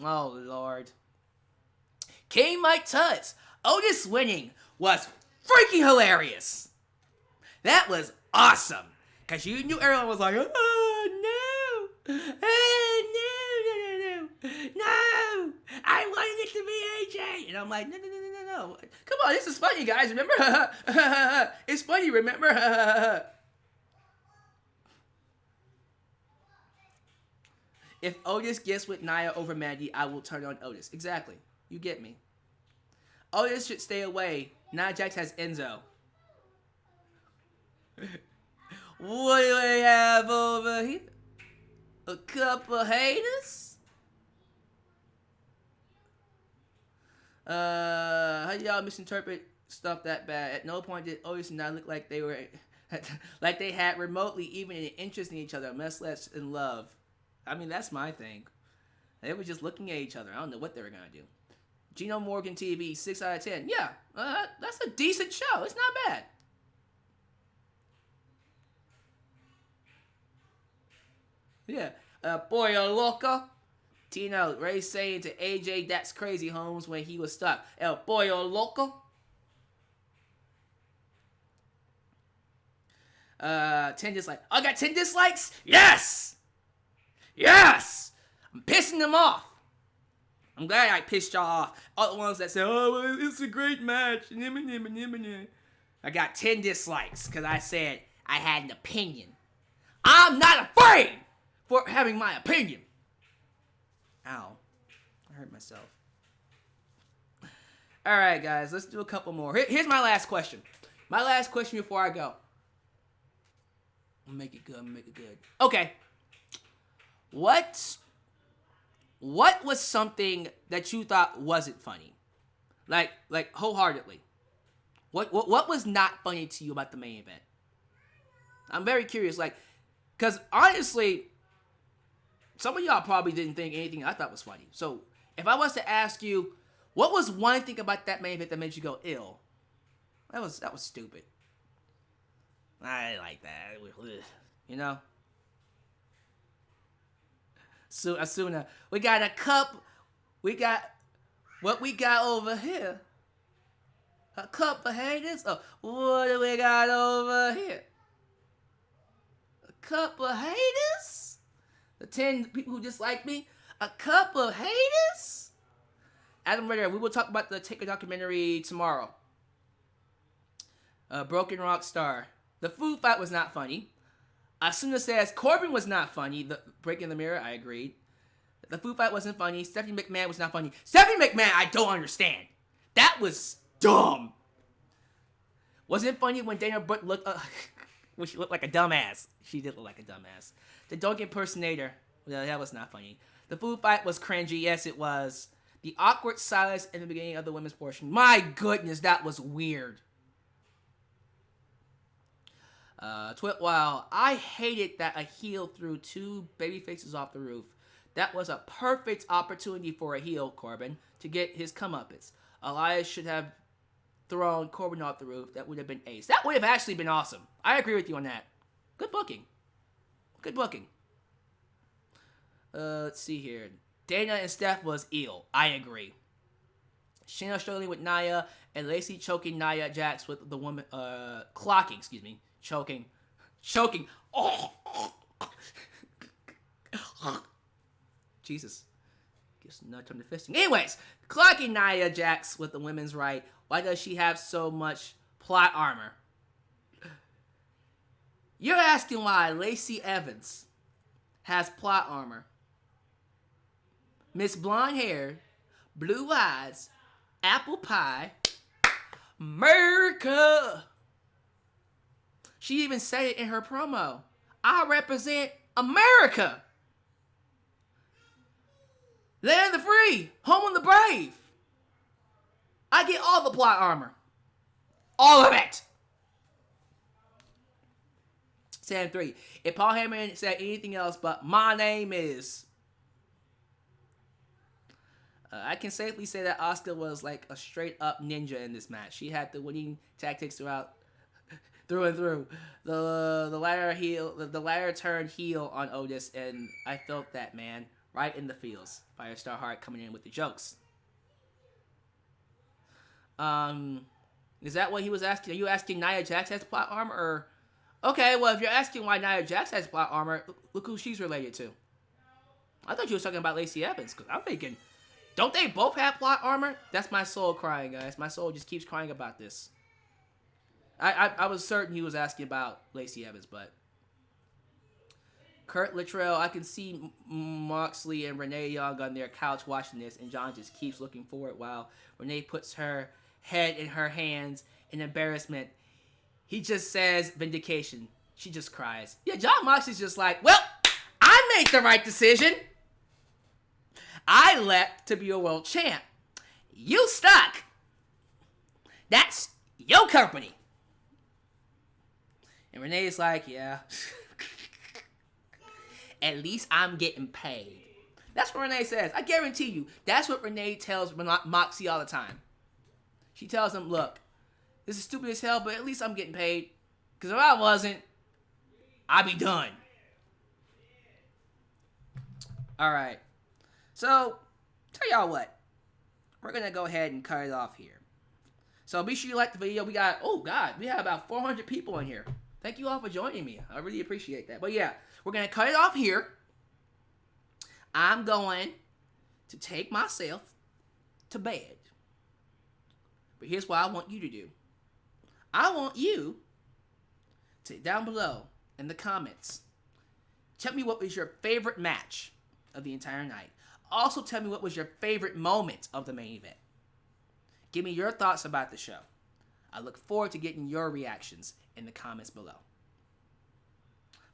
Oh Lord. King Mike Tuts. Otis winning was freaking hilarious. That was awesome. Cause you knew everyone was like, oh no, no, I wanted it to be AJ, and I'm like, no, come on, this is funny, guys. Remember, it's funny. Remember, if Otis gets with Nia over Mandy, I will turn on Otis. Exactly, you get me. Otis should stay away. Nia Jax has Enzo. What do we have over here? A couple haters? How y'all misinterpret stuff that bad? At no point did Otis and I look like they were like they had remotely even an interest in each other, much less in love. I mean, that's my thing. They were just looking at each other. I don't know what they were gonna do. Gino Morgan TV, 6 out of 10. Yeah, that's a decent show. It's not bad. Yeah. Pollo loco. Tino, Ray saying to AJ, that's crazy, Holmes, when he was stuck. El pollo loco. 10 dislikes. I got 10 dislikes? Yes! Yes! I'm pissing them off. I'm glad I pissed y'all off. All the ones that say, oh, well, it's a great match. I got 10 dislikes because I said I had an opinion. I'm not afraid for having my opinion. Ow. I hurt myself. Alright, guys. Let's do a couple more. Here's my last question. My last question before I go. Make it good. Okay. What was something that you thought wasn't funny? Like wholeheartedly. What was not funny to you about the main event? I'm very curious. Because honestly, some of y'all probably didn't think anything I thought was funny. So if I was to ask you, what was one thing about that main event that made you go ill? That was stupid. I didn't like that. You know? So Asuna, we got a cup We got what we got over here. A couple haters. Oh, what do we got over here? A couple haters? The 10 people who dislike me? A couple haters? Adam Ritter, we will talk about the Taker documentary tomorrow. Broken Rock Star. The food fight was not funny. Asuna says Corbin was not funny. The breaking the mirror, I agreed. The food fight wasn't funny. Stephanie McMahon was not funny. Stephanie McMahon, I don't understand. That was dumb. Wasn't funny when Dana Brooke looked when she looked like a dumbass. She did look like a dumbass. The dog impersonator, well, that was not funny. The food fight was cringy. Yes, it was. The awkward silence in the beginning of the women's portion. My goodness, that was weird. Twitwile, I hated that a heel threw two baby faces off the roof. That was a perfect opportunity for a heel, Corbin, to get his comeuppance. Elias should have thrown Corbin off the roof. That would have been ace. That would have actually been awesome. I agree with you on that. Good booking. Good booking. Let's see here. Dana and Steph was ill. I agree. Shayna struggling with Nia and Lacey choking Nia Jax with the woman, clocking, excuse me. Choking. Oh! Jesus. Gives no time to fisting. Anyways, clocking Nia Jax with the women's right. Why does she have so much plot armor? You're asking why Lacey Evans has plot armor. Miss Blonde Hair, Blue Eyes, Apple Pie, America. She even said it in her promo. I represent America. Land of the free, home of the brave. I get all the plot armor. All of it. Sam 3. If Paul Heyman said anything else but my name is... I can safely say that Asuka was like a straight up ninja in this match. She had the winning tactics through and through. The ladder turned heel on Otis, and I felt that, man, right in the feels. Firestar Hart coming in with the jokes. Is that what he was asking? Are you asking Nia Jax has plot armor, or? Okay, well, if you're asking why Nia Jax has plot armor, look who she's related to. I thought you were talking about Lacey Evans, because I'm thinking, don't they both have plot armor? That's my soul crying, guys. My soul just keeps crying about this. I was certain he was asking about Lacey Evans, but... Kurt Littrell, I can see Moxley and Renee Young on their couch watching this, and John just keeps looking forward while Renee puts her head in her hands in embarrassment. He just says vindication. She just cries. Yeah, John Moxley's just like, well, I made the right decision. I left to be a world champ. You stuck. That's your company. And Renee's like, yeah. At least I'm getting paid. That's what Renee says. I guarantee you, that's what Renee tells Moxie all the time. She tells him, look, this is stupid as hell, but at least I'm getting paid. Because if I wasn't, I'd be done. Alright. So, tell y'all what. We're going to go ahead and cut it off here. So be sure you like the video. We got, oh God, we have about 400 people in here. Thank you all for joining me. I really appreciate that. But yeah, we're going to cut it off here. I'm going to take myself to bed. But here's what I want you to do. I want you to, down below in the comments, tell me what was your favorite match of the entire night. Also tell me what was your favorite moment of the main event. Give me your thoughts about the show. I look forward to getting your reactions in the comments below.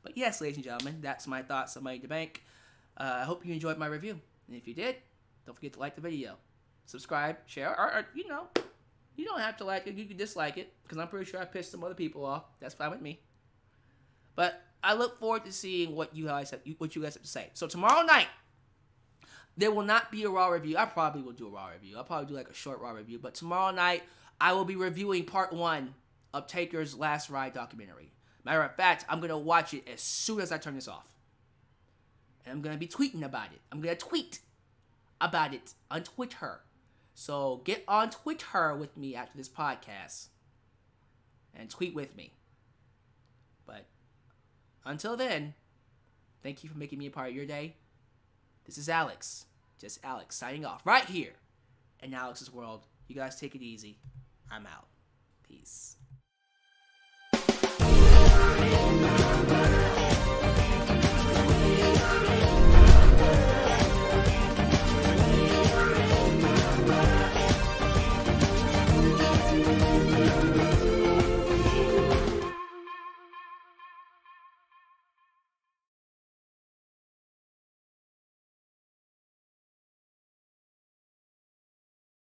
But yes, ladies and gentlemen, that's my thoughts on Money in the Bank. I hope you enjoyed my review. And if you did, don't forget to like the video. Subscribe, share, or you know, you don't have to like it. You can dislike it, because I'm pretty sure I pissed some other people off. That's fine with me. But I look forward to seeing what you guys have to say. So tomorrow night, there will not be a Raw review. I probably will do a Raw review. I'll probably do like a short Raw review. But tomorrow night, I will be reviewing part 1 of Taker's Last Ride documentary. Matter of fact, I'm going to watch it as soon as I turn this off. And I'm going to be tweeting about it. I'm going to tweet about it on Twitter. So get on Twitter with me after this podcast and tweet with me. But until then, thank you for making me a part of your day. This is Alyx, just Alyx, signing off right here in Alyx's World. You guys take it easy. I'm out. Peace.